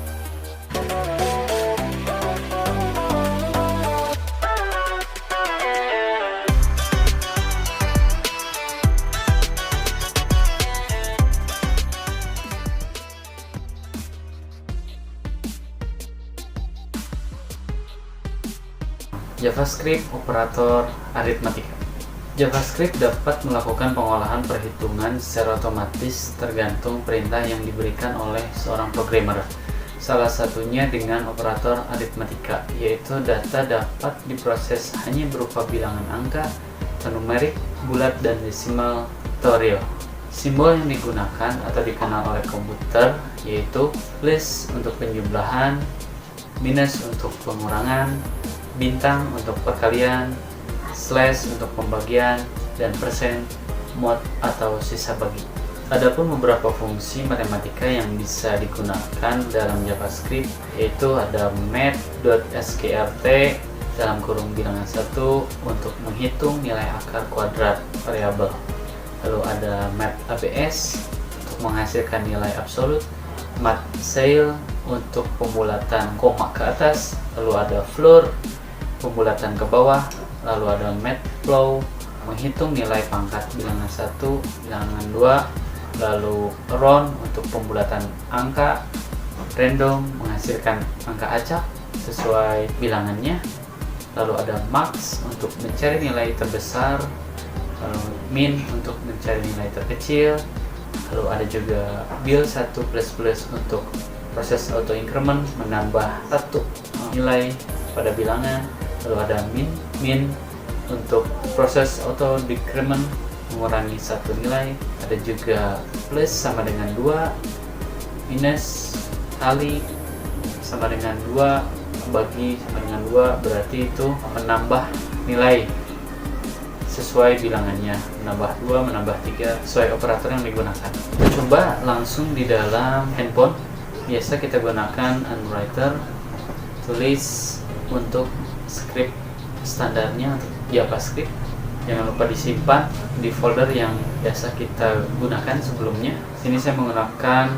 JavaScript operator aritmatika. JavaScript dapat melakukan pengolahan perhitungan secara otomatis tergantung perintah yang diberikan oleh seorang programmer. Salah satunya dengan operator aritmatika, yaitu data dapat diproses hanya berupa bilangan angka, atau numerik, bulat, dan desimal vektorial. Simbol yang digunakan atau dikenal oleh komputer yaitu plus untuk penjumlahan, minus untuk pengurangan, bintang untuk perkalian, slash untuk pembagian, dan persen, mod atau sisa bagi. Adapun beberapa fungsi matematika yang bisa digunakan dalam JavaScript yaitu ada math.sqrt dalam kurung bilangan 1 untuk menghitung nilai akar kuadrat variabel. Lalu ada math.abs untuk menghasilkan nilai absolut, math.ceil untuk pembulatan koma ke atas, lalu ada floor pembulatan ke bawah, lalu ada matplow menghitung nilai pangkat bilangan 1, bilangan 2, lalu round untuk pembulatan angka, random menghasilkan angka acak sesuai bilangannya, lalu ada max untuk mencari nilai terbesar, lalu min untuk mencari nilai terkecil, lalu ada juga build1++ untuk proses auto increment menambah satu nilai pada bilangan, lalu ada min untuk proses auto decrement mengurangi satu nilai, ada juga plus sama dengan 2, minus kali sama dengan 2, bagi sama dengan 2, berarti itu menambah nilai sesuai bilangannya, menambah 2, menambah 3 sesuai operator yang digunakan. Coba langsung di dalam handphone. Biasa kita gunakan Unwriter, tulis untuk script standarnya untuk JavaScript. Jangan lupa disimpan di folder yang biasa kita gunakan sebelumnya. Sini saya menggunakan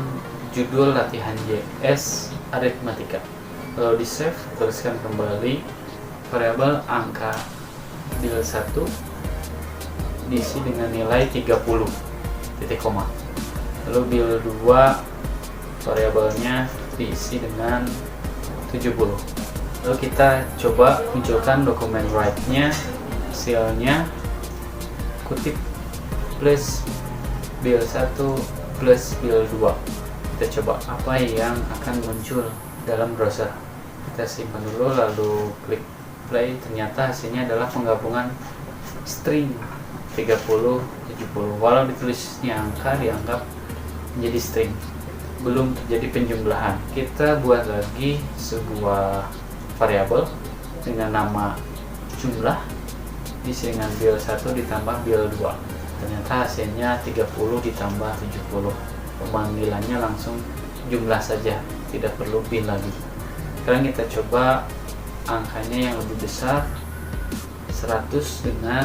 judul latihan JS aritmatika. Lalu di save, tuliskan kembali variabel angka build 1 diisi dengan nilai 30 titik koma. Lalu build 2 variabelnya diisi dengan 70. Lalu kita coba munculkan dokumen write-nya, hasilnya kutip plus build 1 plus build 2. Kita coba apa yang akan muncul dalam browser. Kita simpan dulu lalu klik play. Ternyata hasilnya adalah penggabungan string 30 70. Walau ditulisnya angka, dianggap menjadi string, belum terjadi penjumlahan. Kita buat lagi sebuah variabel dengan nama jumlah diisi dengan build 1 ditambah build 2. Ternyata hasilnya 30 ditambah 70. Pemanggilannya langsung jumlah saja, tidak perlu bin lagi. Sekarang kita coba angkanya yang lebih besar, 100 dengan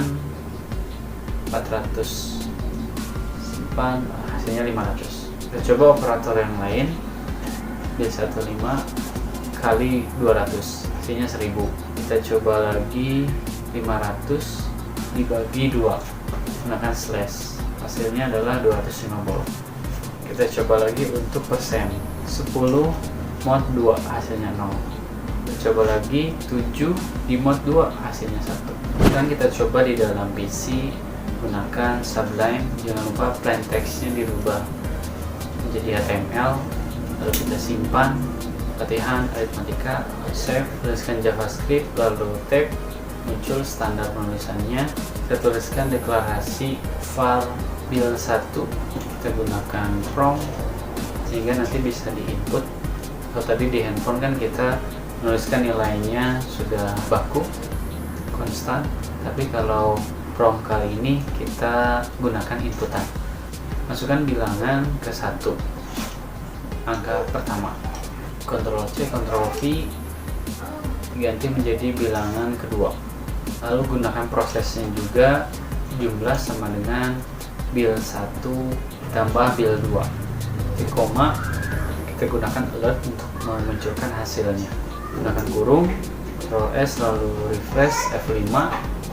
400. Simpan, hasilnya 500. Kita coba operator yang lain, B15 kali 200, hasilnya 1000. Kita coba lagi 500 dibagi 2 gunakan slash, hasilnya adalah 250. Kita coba lagi untuk persen, 10 mod 2 hasilnya 0. Kita coba lagi 7 di mod 2 hasilnya 1. Sekarang kita coba di dalam PC gunakan Sublime. Jangan lupa plain text-nya dirubah menjadi HTML, lalu kita simpan latihan aritmatika, save, tuliskan JavaScript, lalu tab, muncul standar penulisannya. Kita tuliskan deklarasi var build 1, kita gunakan from sehingga nanti bisa diinput. Kalau tadi di handphone kan kita menuliskan nilainya sudah baku konstan, tapi kalau from kali ini kita gunakan inputan. Masukkan bilangan ke 1, angka pertama, Ctrl C, Ctrl V, diganti menjadi bilangan kedua. Lalu gunakan prosesnya juga, jumlah sama dengan bil 1 tambah bil 2. Di koma kita gunakan alert untuk memunculkan hasilnya. Gunakan kurung, Ctrl S lalu refresh F5,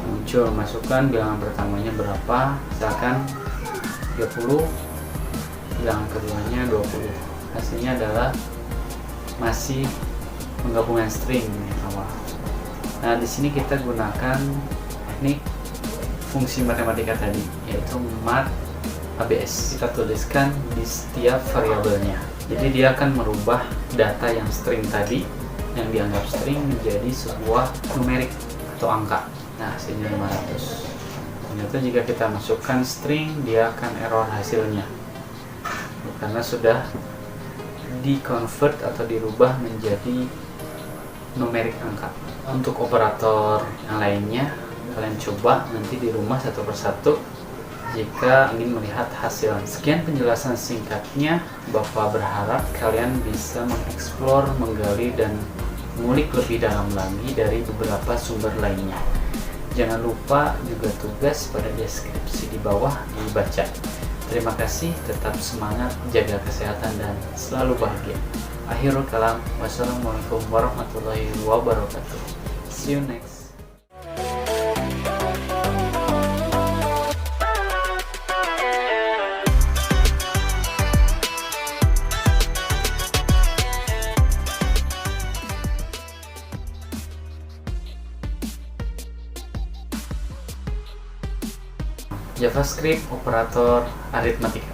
muncul, masukkan bilangan pertamanya berapa, misalkan 30, bilangan keduanya 20. Hasilnya adalah masih penggabungan string awal. Nah, di sini kita gunakan teknik fungsi matematika tadi, yaitu mat ABS. Kita tuliskan di setiap variabelnya. Jadi dia akan merubah data yang string tadi, yang dianggap string, menjadi sebuah numerik atau angka. Nah, hasilnya 500. Ternyata jika kita masukkan string, dia akan error hasilnya, karena sudah di-convert atau dirubah menjadi numerik angka. Untuk operator yang lainnya, kalian coba nanti di rumah satu persatu jika ingin melihat hasil. Sekian penjelasan singkatnya. Bapak berharap kalian bisa mengeksplor, menggali, dan mengulik lebih dalam lagi dari beberapa sumber lainnya. Jangan lupa juga tugas pada deskripsi di bawah dibaca. Terima kasih, tetap semangat, jaga kesehatan, dan selalu bahagia. Akhirul kalam, wassalamualaikum warahmatullahi wabarakatuh. See you next. JavaScript operator aritmatika.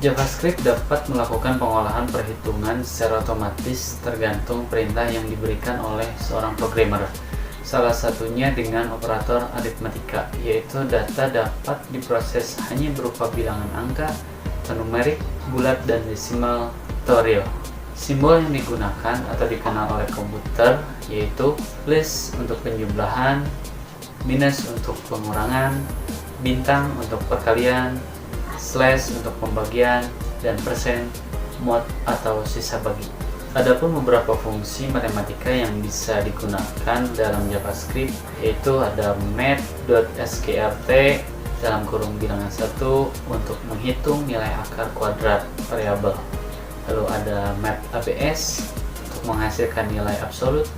JavaScript dapat melakukan pengolahan perhitungan secara otomatis tergantung perintah yang diberikan oleh seorang programmer. Salah satunya dengan operator aritmatika, yaitu data dapat diproses hanya berupa bilangan angka, numerik, bulat, dan desimal atau real. Simbol yang digunakan atau dikenal oleh komputer yaitu plus untuk penjumlahan, minus untuk pengurangan, bintang untuk perkalian, slash untuk pembagian, dan persen mod atau sisa bagi. Adapun beberapa fungsi matematika yang bisa digunakan dalam JavaScript yaitu ada math.skrt dalam kurung bilangan 1 untuk menghitung nilai akar kuadrat variabel. Lalu ada math ABS untuk menghasilkan nilai absolut,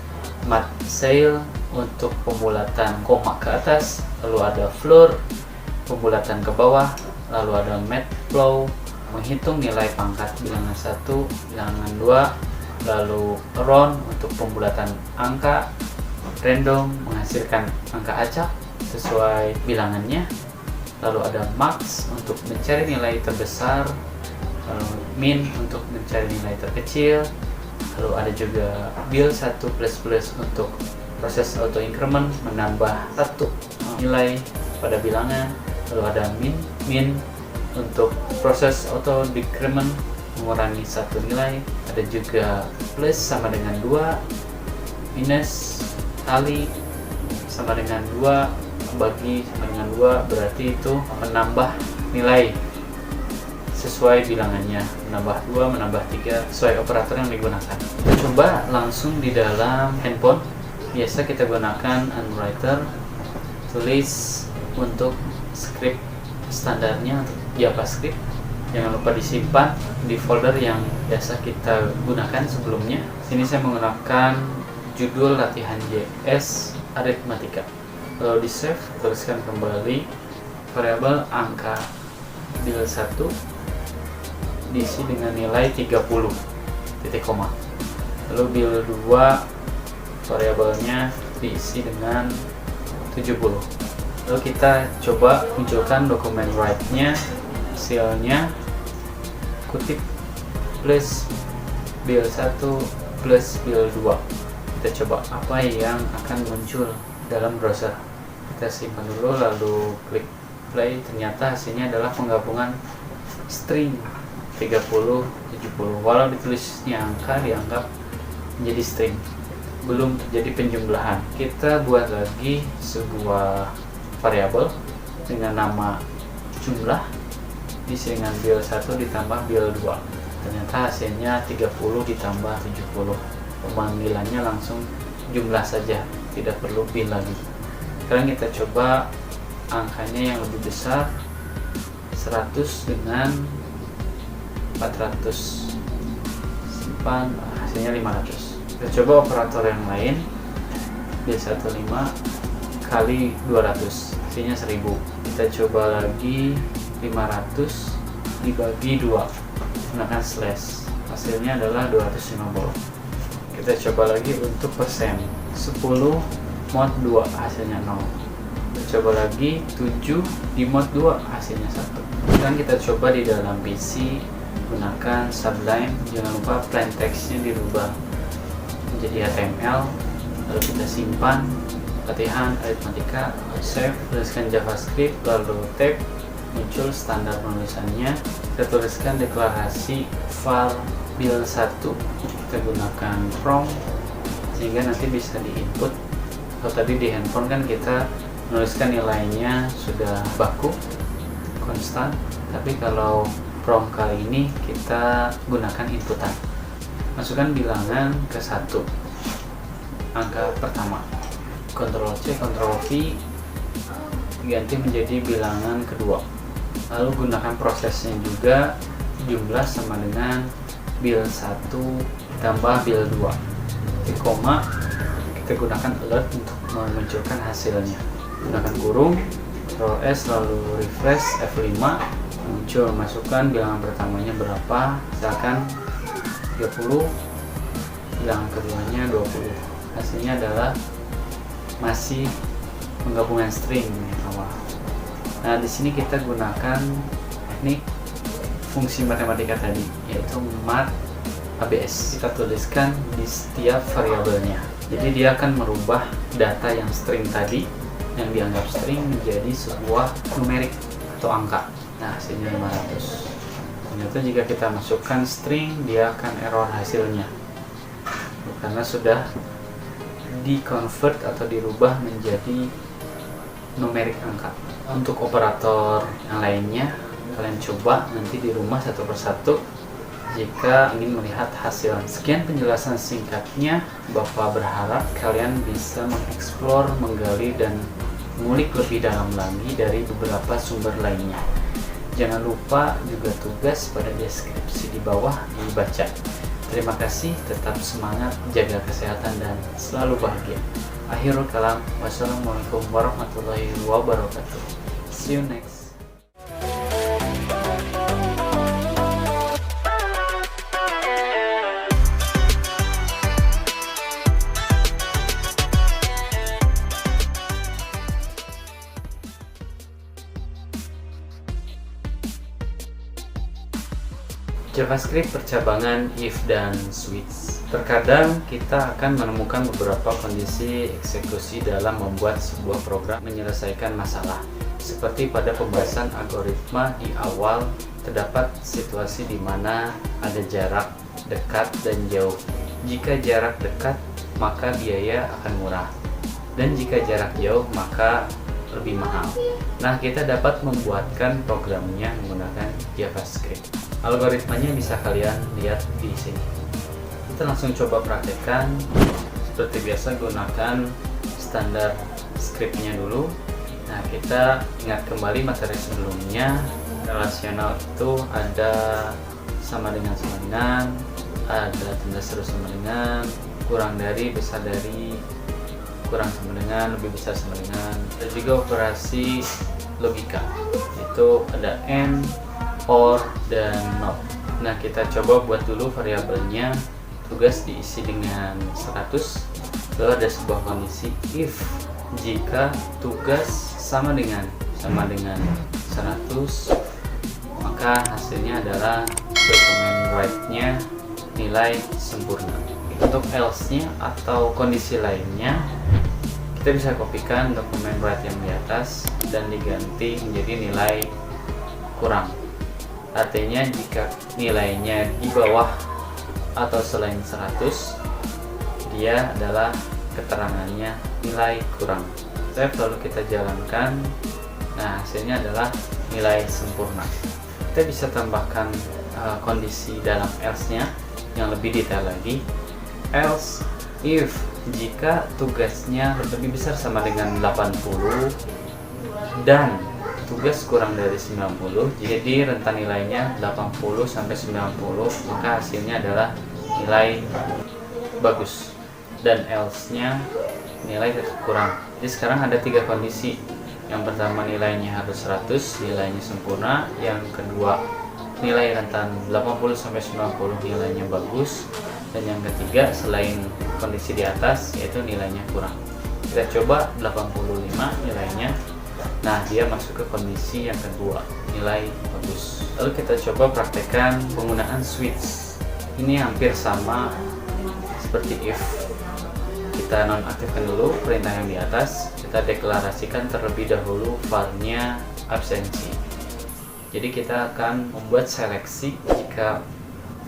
math cell untuk pembulatan koma ke atas, lalu ada floor pembulatan ke bawah, lalu ada matplow menghitung nilai pangkat bilangan 1, bilangan 2, lalu round untuk pembulatan angka, random menghasilkan angka acak sesuai bilangannya, lalu ada max untuk mencari nilai terbesar, lalu min untuk mencari nilai terkecil, lalu ada juga bil 1++ untuk proses auto increment menambah satu nilai pada bilangan, lalu ada min untuk proses auto decrement mengurangi satu nilai, ada juga plus sama dengan 2, minus kali sama dengan 2, bagi sama dengan 2, berarti itu menambah nilai sesuai bilangannya, menambah 2, menambah 3 sesuai operator yang digunakan. Coba langsung di dalam handphone. Biasa kita gunakan Unwriter, tulis untuk script standarnya untuk JavaScript. Jangan lupa disimpan di folder yang biasa kita gunakan sebelumnya. Sini saya menggunakan judul latihan JS aritmatika. Lalu di save, tuliskan kembali variabel angka bil 1 diisi dengan nilai 30 titik koma. Lalu bil 2 variabelnya diisi dengan 70. Lalu kita coba munculkan dokumen write-nya, hasilnya kutip plus bil 1 plus bil 2. Kita coba apa yang akan muncul dalam browser. Kita simpan dulu lalu klik play. Ternyata hasilnya adalah penggabungan string 30 70. Walau ditulisnya angka, dianggap menjadi string, belum terjadi penjumlahan. Kita buat lagi sebuah variabel dengan nama jumlah diisi dengan bil 1 ditambah bil 2. Ternyata hasilnya 30 ditambah 70. Pemanggilannya langsung jumlah saja, tidak perlu bin lagi. Sekarang kita coba angkanya yang lebih besar, 100 dengan 400, simpan, hasilnya 500. Kita coba operator yang lain, B15 kali 200, hasilnya 1000. Kita coba lagi 500 dibagi 2 gunakan slash, hasilnya adalah 250. Kita coba lagi untuk persen, 10 mod 2 hasilnya 0. Kita coba lagi 7 di mod 2 hasilnya 1. Dan kita coba di dalam PC gunakan Sublime. Jangan lupa plain text-nya dirubah menjadi HTML, lalu kita simpan, latihan aritmatika, save, tuliskan JavaScript, lalu tab, muncul standar penulisannya. Kita tuliskan deklarasi file build1, kita gunakan prompt sehingga nanti bisa diinput. Kalau tadi di handphone kan kita menuliskan nilainya sudah baku konstan, tapi kalau prompt kali ini kita gunakan inputan. Masukkan bilangan ke 1, angka pertama, Ctrl C, Ctrl V, ganti menjadi bilangan kedua. Lalu gunakan prosesnya juga, jumlah sama dengan build1 tambah build2. Di koma, kita gunakan alert untuk memunculkan hasilnya. Gunakan kurung, Ctrl S, lalu refresh F5, muncul, masukkan bilangan pertamanya berapa, misalkan 30, bilangan keduanya 20. Hasilnya adalah masih penggabungan string yang awal. Nah, di sini kita gunakan teknik fungsi matematika tadi, yaitu mat ABS. Kita tuliskan di setiap variabelnya. Jadi dia akan merubah data yang string tadi, yang dianggap string, menjadi sebuah numerik atau angka. Nah, hasilnya 500. Ternyata jika kita masukkan string, dia akan error hasilnya karena sudah di-convert atau dirubah menjadi numerik angka. Untuk operator yang lainnya, kalian coba nanti di rumah satu persatu jika ingin melihat hasil. Sekian penjelasan singkatnya. Bapak berharap kalian bisa mengeksplor, menggali, dan mengulik lebih dalam lagi dari beberapa sumber lainnya. Jangan lupa juga tugas pada deskripsi di bawah dibaca. Terima kasih, tetap semangat, jaga kesehatan, dan selalu bahagia. Akhirul kalam, wassalamualaikum warahmatullahi wabarakatuh. See you next. JavaScript percabangan if dan switch. Terkadang kita akan menemukan beberapa kondisi eksekusi dalam membuat sebuah program menyelesaikan masalah. Seperti pada pembahasan algoritma di awal, terdapat situasi di mana ada jarak dekat dan jauh. Jika jarak dekat, maka biaya akan murah. Dan jika jarak jauh, maka lebih mahal. Nah, kita dapat membuatkan programnya menggunakan JavaScript. Algoritmanya bisa kalian lihat di sini. Kita langsung coba praktekkan. Seperti biasa, gunakan standar scriptnya dulu. Nah, kita ingat kembali materi sebelumnya. Relasional itu ada sama dengan, ada tanda seru sama dengan, kurang dari, besar dari, kurang sama dengan, lebih besar sama dengan. Dan juga operasi logika, itu ada and, or, dan not. Nah, kita coba buat dulu variabelnya. Tugas diisi dengan 100. Lalu ada sebuah kondisi if jika tugas sama dengan 100, maka hasilnya adalah dokumen write-nya nilai sempurna. Untuk else-nya atau kondisi lainnya, kita bisa kopikan dokumen write yang di atas dan diganti menjadi nilai kurang. Artinya jika nilainya di bawah atau selain 100, dia adalah keterangannya nilai kurang. Save, lalu kita jalankan. Nah, hasilnya adalah nilai sempurna. Kita bisa tambahkan kondisi dalam else-nya yang lebih detail lagi. Else If jika tugasnya lebih besar sama dengan 80 dan tugas kurang dari 90, jadi rentan nilainya 80 sampai 90, maka hasilnya adalah nilai bagus dan else-nya nilai kurang. Jadi sekarang ada 3 kondisi. Yang pertama nilainya harus 100, nilainya sempurna. Yang kedua nilai rentan 80 sampai 90, nilainya bagus. Dan yang ketiga selain kondisi di atas yaitu nilainya kurang. Kita coba 85 nilainya. Nah, dia masuk ke kondisi yang kedua, nilai bagus. Lalu kita coba praktekkan penggunaan switch. Ini hampir sama seperti if. Kita nonaktifkan dulu perintah yang di atas, kita deklarasikan terlebih dahulu filenya absensi. Jadi kita akan membuat seleksi jika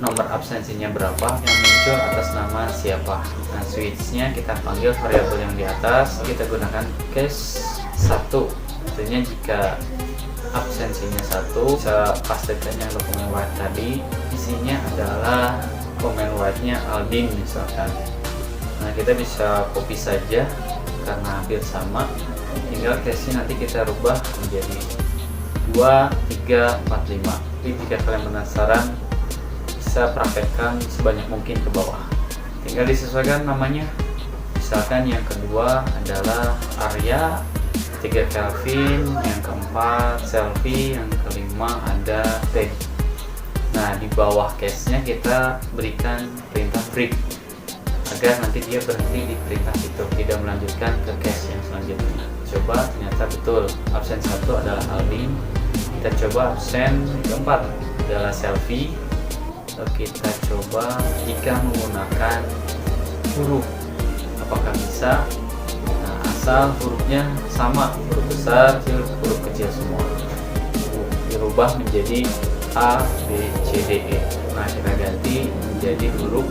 nomor absensinya berapa yang muncul atas nama siapa. Nah, switchnya kita panggil variabel yang di atas, kita gunakan case 1. Artinya jika absensinya 1, bisa pastikannya dokumen white tadi isinya adalah comment white-nya Aldin misalkan. Nah, kita bisa copy saja karena hampir sama, tinggal case-nya nanti kita rubah menjadi 2, 3, 4, 5. Jadi jika kalian penasaran, bisa praktekkan sebanyak mungkin ke bawah, tinggal disesuaikan namanya. Misalkan yang kedua adalah Arya 3 Kelvin, yang keempat selfie, yang kelima ada tag. Nah, di bawah case-nya kita berikan perintah break agar nanti dia berhenti di perintah itu, tidak melanjutkan ke case yang selanjutnya. Coba ternyata betul, absen 1 adalah Aldi. Kita coba absen keempat adalah selfie. Lalu kita coba jika menggunakan huruf, apakah bisa? Nah, asal hurufnya sama, huruf besar, huruf kecil semua. Dirubah menjadi A, B, C, D, E. Nah, kita ganti menjadi huruf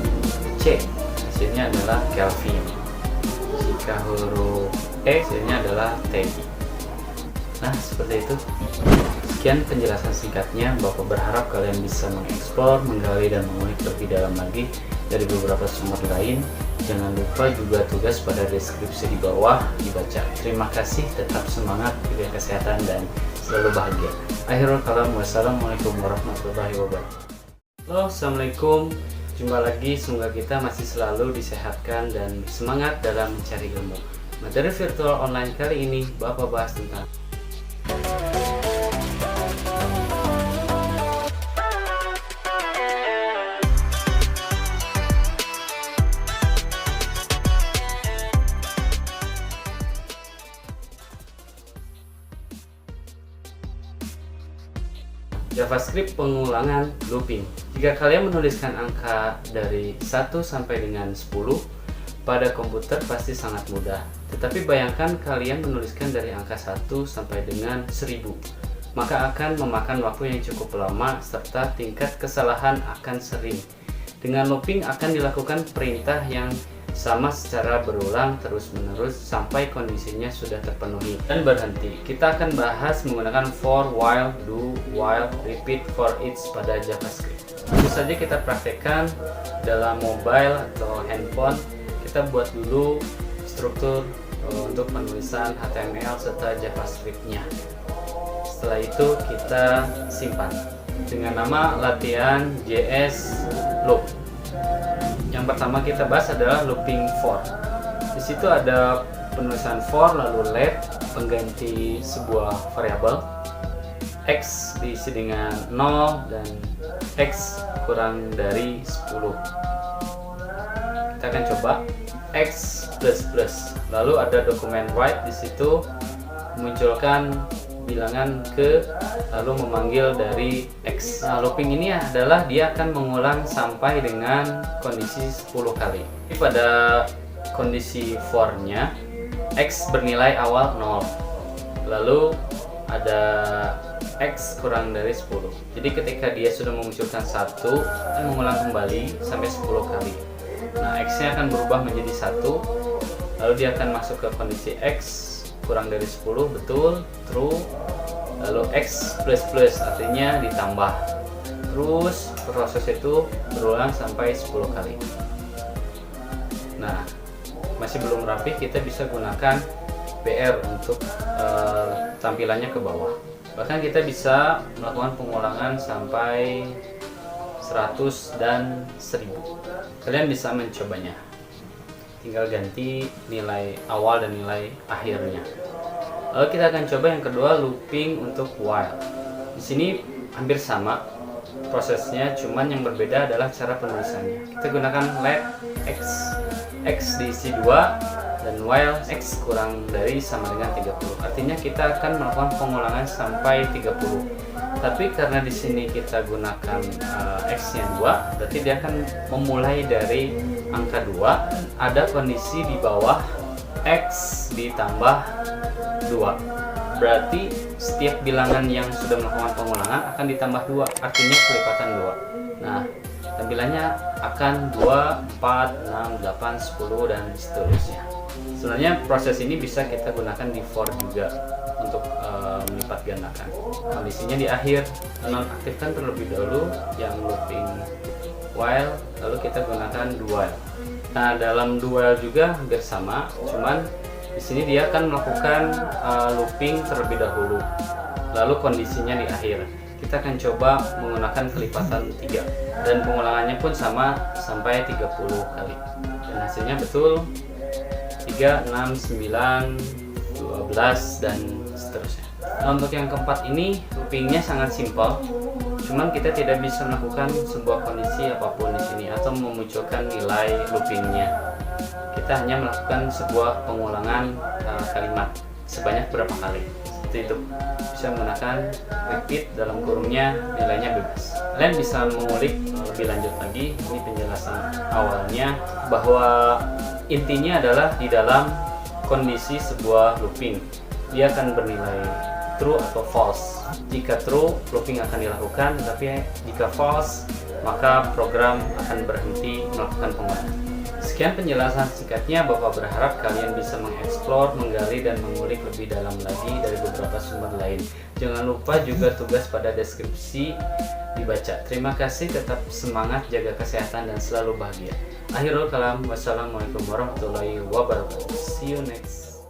C. Hasilnya adalah Kelvin. Jika huruf E, hasilnya adalah Teddy. Nah, seperti itu. Sekian penjelasan singkatnya. Bapak berharap kalian bisa mengeksplor, menggali, dan mengulik lebih dalam lagi dari beberapa sumber lain. Jangan lupa juga tugas pada deskripsi di bawah dibaca. Terima kasih, tetap semangat, jaga kesehatan, dan selalu bahagia. Akhirul kalam, wassalamualaikum warahmatullahi wabarakatuh. Halo, assalamualaikum. Jumpa lagi, semoga kita masih selalu disehatkan dan semangat dalam mencari ilmu. Materi virtual online kali ini Bapak bahas tentang JavaScript pengulangan looping. Jika kalian menuliskan angka dari 1 sampai dengan 10 pada komputer pasti sangat mudah. Tetapi bayangkan kalian menuliskan dari angka 1 sampai dengan 1000. Maka akan memakan waktu yang cukup lama serta tingkat kesalahan akan sering. Dengan looping akan dilakukan perintah yang sama secara berulang terus-menerus sampai kondisinya sudah terpenuhi dan berhenti. Kita akan bahas menggunakan for, while, do, while, repeat, for each pada JavaScript. Tentu saja kita praktekkan dalam mobile atau handphone. Kita buat dulu struktur untuk penulisan HTML serta JavaScript-nya. Setelah itu kita simpan dengan nama latihan JS loop. Yang pertama kita bahas adalah looping for. Di situ ada penulisan for, lalu let pengganti sebuah variabel, x diisi dengan 0 dan x kurang dari 10. Kita akan coba x plus plus. Lalu ada dokumen write, di situ munculkan bilangan ke, lalu memanggil dari x. Nah, looping ini adalah dia akan mengulang sampai dengan kondisi 10 kali. Jadi pada kondisi for-nya x bernilai awal 0, lalu ada x kurang dari 10. Jadi ketika dia sudah memunculkan 1, akan mengulang kembali sampai 10 kali. Nah, x-nya akan berubah menjadi 1, lalu dia akan masuk ke kondisi x kurang dari 10, betul, true, lalu x plus plus artinya ditambah. Terus proses itu berulang sampai 10 kali. Nah, masih belum rapi, kita bisa gunakan BR untuk tampilannya ke bawah. Bahkan kita bisa melakukan pengulangan sampai 100 dan 1000. Kalian bisa mencobanya. Tinggal ganti nilai awal dan nilai akhirnya. Lalu kita akan coba yang kedua, looping untuk while. Di sini hampir sama prosesnya, cuman yang berbeda adalah cara penulisannya. Kita gunakan let x diisi 2 dan while x kurang dari sama dengan 30. Artinya kita akan melakukan pengulangan sampai 30. Tapi karena di sini kita gunakan x-nya 2, berarti dia akan memulai dari angka 2, ada kondisi di bawah x ditambah 2. Berarti setiap bilangan yang sudah melakukan pengulangan akan ditambah 2, artinya kelipatan 2. Nah, tampilannya akan 2, 4, 6, 8, 10 dan seterusnya. Sebenarnya proses ini bisa kita gunakan di for juga untuk melipat gandakan. Kondisinya di akhir, nonaktifkan terlebih dahulu yang looping while, lalu kita gunakan do while. Nah, dalam do while juga hampir sama, cuman di sini dia akan melakukan looping terlebih dahulu, lalu kondisinya di akhir. Kita akan coba menggunakan kelipatan 3 dan pengulangannya pun sama sampai 30 kali. Dan hasilnya betul 3, 6, 9, 12 dan seterusnya. Nah, untuk yang keempat ini loopingnya sangat simpel, cuman kita tidak bisa melakukan sebuah kondisi apapun di sini atau memunculkan nilai loopingnya. Kita hanya melakukan sebuah pengulangan kalimat sebanyak berapa kali. Seperti itu. Bisa menggunakan repeat dalam kurungnya, nilainya bebas. Kalian bisa mengulik lebih lanjut lagi. Ini penjelasan awalnya bahwa intinya adalah di dalam kondisi sebuah looping, dia akan bernilai true atau false. Jika true, looping akan dilakukan, tetapi jika false, maka program akan berhenti melakukan pengulangan. Sekian penjelasan singkatnya. Bapak berharap kalian bisa mengeksplor, menggali, dan mengulik lebih dalam lagi dari beberapa sumber lain. Jangan lupa juga tugas pada deskripsi dibaca. Terima kasih, tetap semangat, jaga kesehatan, dan selalu bahagia. Akhirul kalam, wassalamualaikum warahmatullahi wabarakatuh. See you next.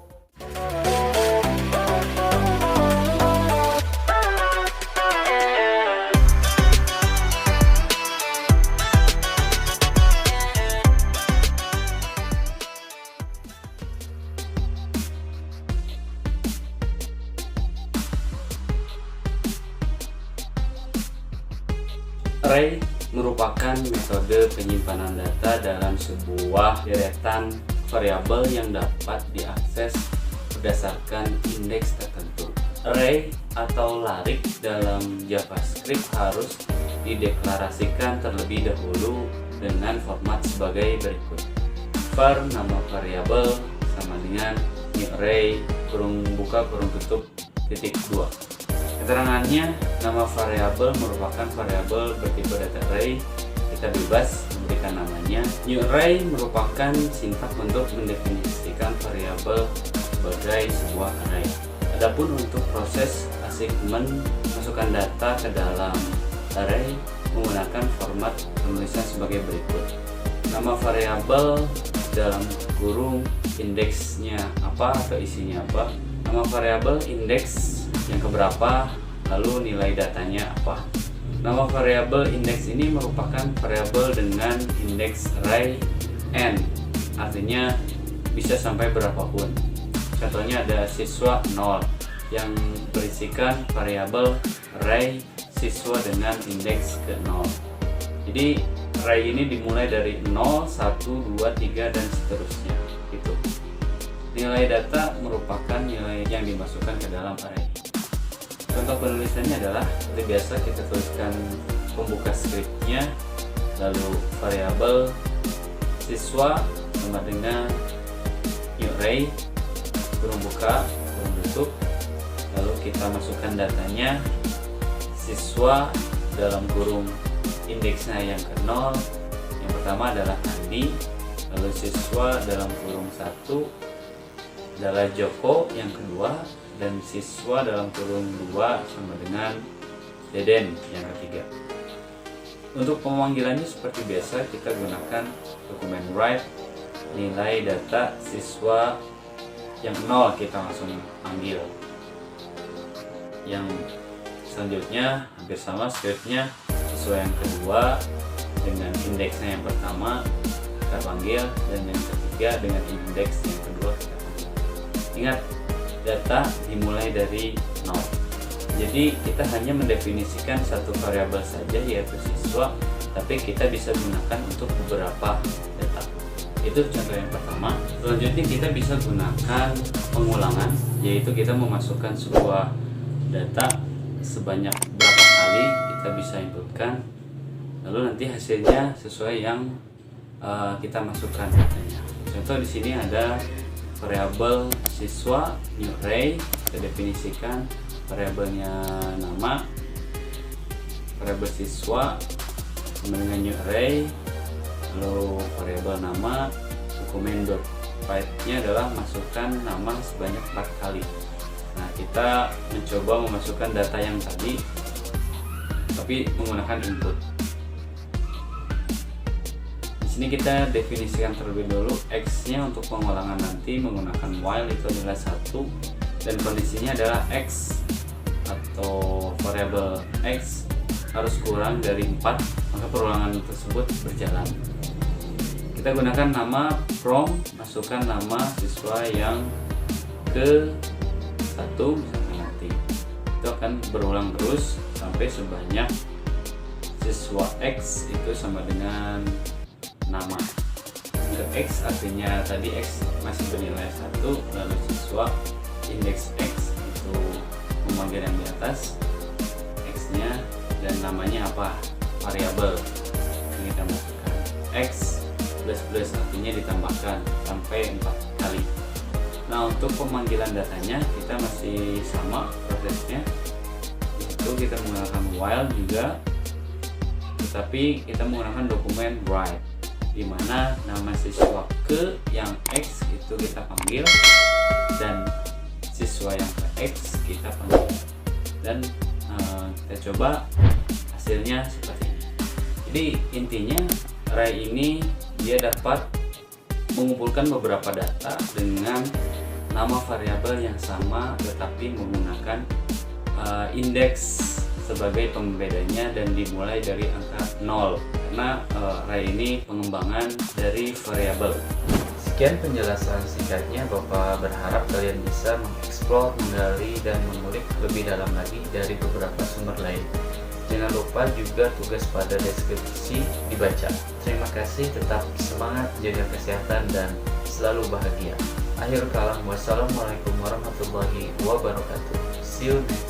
Array merupakan metode penyimpanan data dalam sebuah deretan variabel yang dapat diakses berdasarkan indeks tertentu. Array atau larik dalam JavaScript harus dideklarasikan terlebih dahulu dengan format sebagai berikut. var nama variabel sama dengan new array kurung buka kurung tutup titik 2. Keterangannya, nama variabel merupakan variabel bertipe data array. Kita bebas memberikan namanya. New array merupakan sintaks untuk mendefinisikan variabel sebagai sebuah array. Adapun untuk proses assignment masukkan data ke dalam array menggunakan format penulisan sebagai berikut. Nama variabel dalam kurung indeksnya apa atau isinya apa. Nama variabel indeks yang keberapa, lalu nilai datanya apa. Nama variabel indeks ini merupakan variabel dengan indeks array n, artinya bisa sampai berapapun. Contohnya ada siswa 0 yang berisikan variabel array siswa dengan indeks ke 0. Jadi array ini dimulai dari 0, 1, 2, 3 dan seterusnya gitu. Nilai data merupakan nilai yang dimasukkan ke dalam array. Contoh penulisannya adalah seperti biasa, kita tuliskan pembuka scriptnya, lalu variabel siswa sama dengan new array kurung buka kurung tutup, lalu kita masukkan datanya siswa dalam kurung indeksnya yang ke 0, yang pertama adalah Andi, lalu siswa dalam kurung 1 adalah Joko, yang kedua, dan siswa dalam kurung 2 sama dengan Deden yang ketiga. Untuk pemanggilannya seperti biasa, kita gunakan dokumen write nilai data siswa yang 0 kita langsung panggil. Yang selanjutnya hampir sama scriptnya, siswa yang kedua dengan indeksnya yang pertama kita panggil, dan yang ketiga dengan indeks yang kedua kita panggil. Ingat, data dimulai dari 0. Jadi kita hanya mendefinisikan satu variabel saja, yaitu siswa, tapi kita bisa gunakan untuk beberapa data. Itu contoh yang pertama. Selanjutnya kita bisa gunakan pengulangan, yaitu kita memasukkan sebuah data sebanyak berapa kali kita bisa inputkan, lalu nanti hasilnya sesuai yang kita masukkan datanya. Contoh di sini ada variabel siswa new array, kita definisikan variabelnya nama, variabel siswa sama dengan new array, lalu variabel nama dokumen.write-nya adalah masukkan nama sebanyak 4 kali. Nah, kita mencoba memasukkan data yang tadi tapi menggunakan input. Di sini kita definisikan terlebih dulu x-nya untuk pengulangan nanti menggunakan while, itu adalah 1, dan kondisinya adalah x atau variabel x harus kurang dari 4, maka perulangan tersebut berjalan. Kita gunakan nama from, masukkan nama siswa yang ke 1 misalkan nanti. Itu akan berulang terus sampai sebanyak siswa x itu sama dengan nama. Ke x artinya tadi x masih bernilai 1, lalu siswa indeks x itu memanggil yang di atas x-nya, dan namanya apa? Variabel yang kita masukkan. X plus artinya ditambahkan sampai 4 kali. Nah, untuk pemanggilan datanya kita masih sama prosesnya. Itu kita menggunakan while juga, tetapi kita menggunakan dokumen write, di mana nama siswa ke yang x itu kita panggil dan siswa yang ke x kita panggil, dan kita coba hasilnya seperti ini. Jadi intinya array ini dia dapat mengumpulkan beberapa data dengan nama variabel yang sama tetapi menggunakan indeks sebagai pembedanya dan dimulai dari angka 0, karena array ini pengembangan dari variabel. Sekian penjelasan singkatnya. Bapak berharap kalian bisa mengeksplor, menggali, dan mengulik lebih dalam lagi dari beberapa sumber lain. Jangan lupa juga tugas pada deskripsi dibaca. Terima kasih, tetap semangat, jaga kesehatan, dan selalu bahagia. Akhir kalam, wassalamualaikum warahmatullahi wabarakatuh. See you next.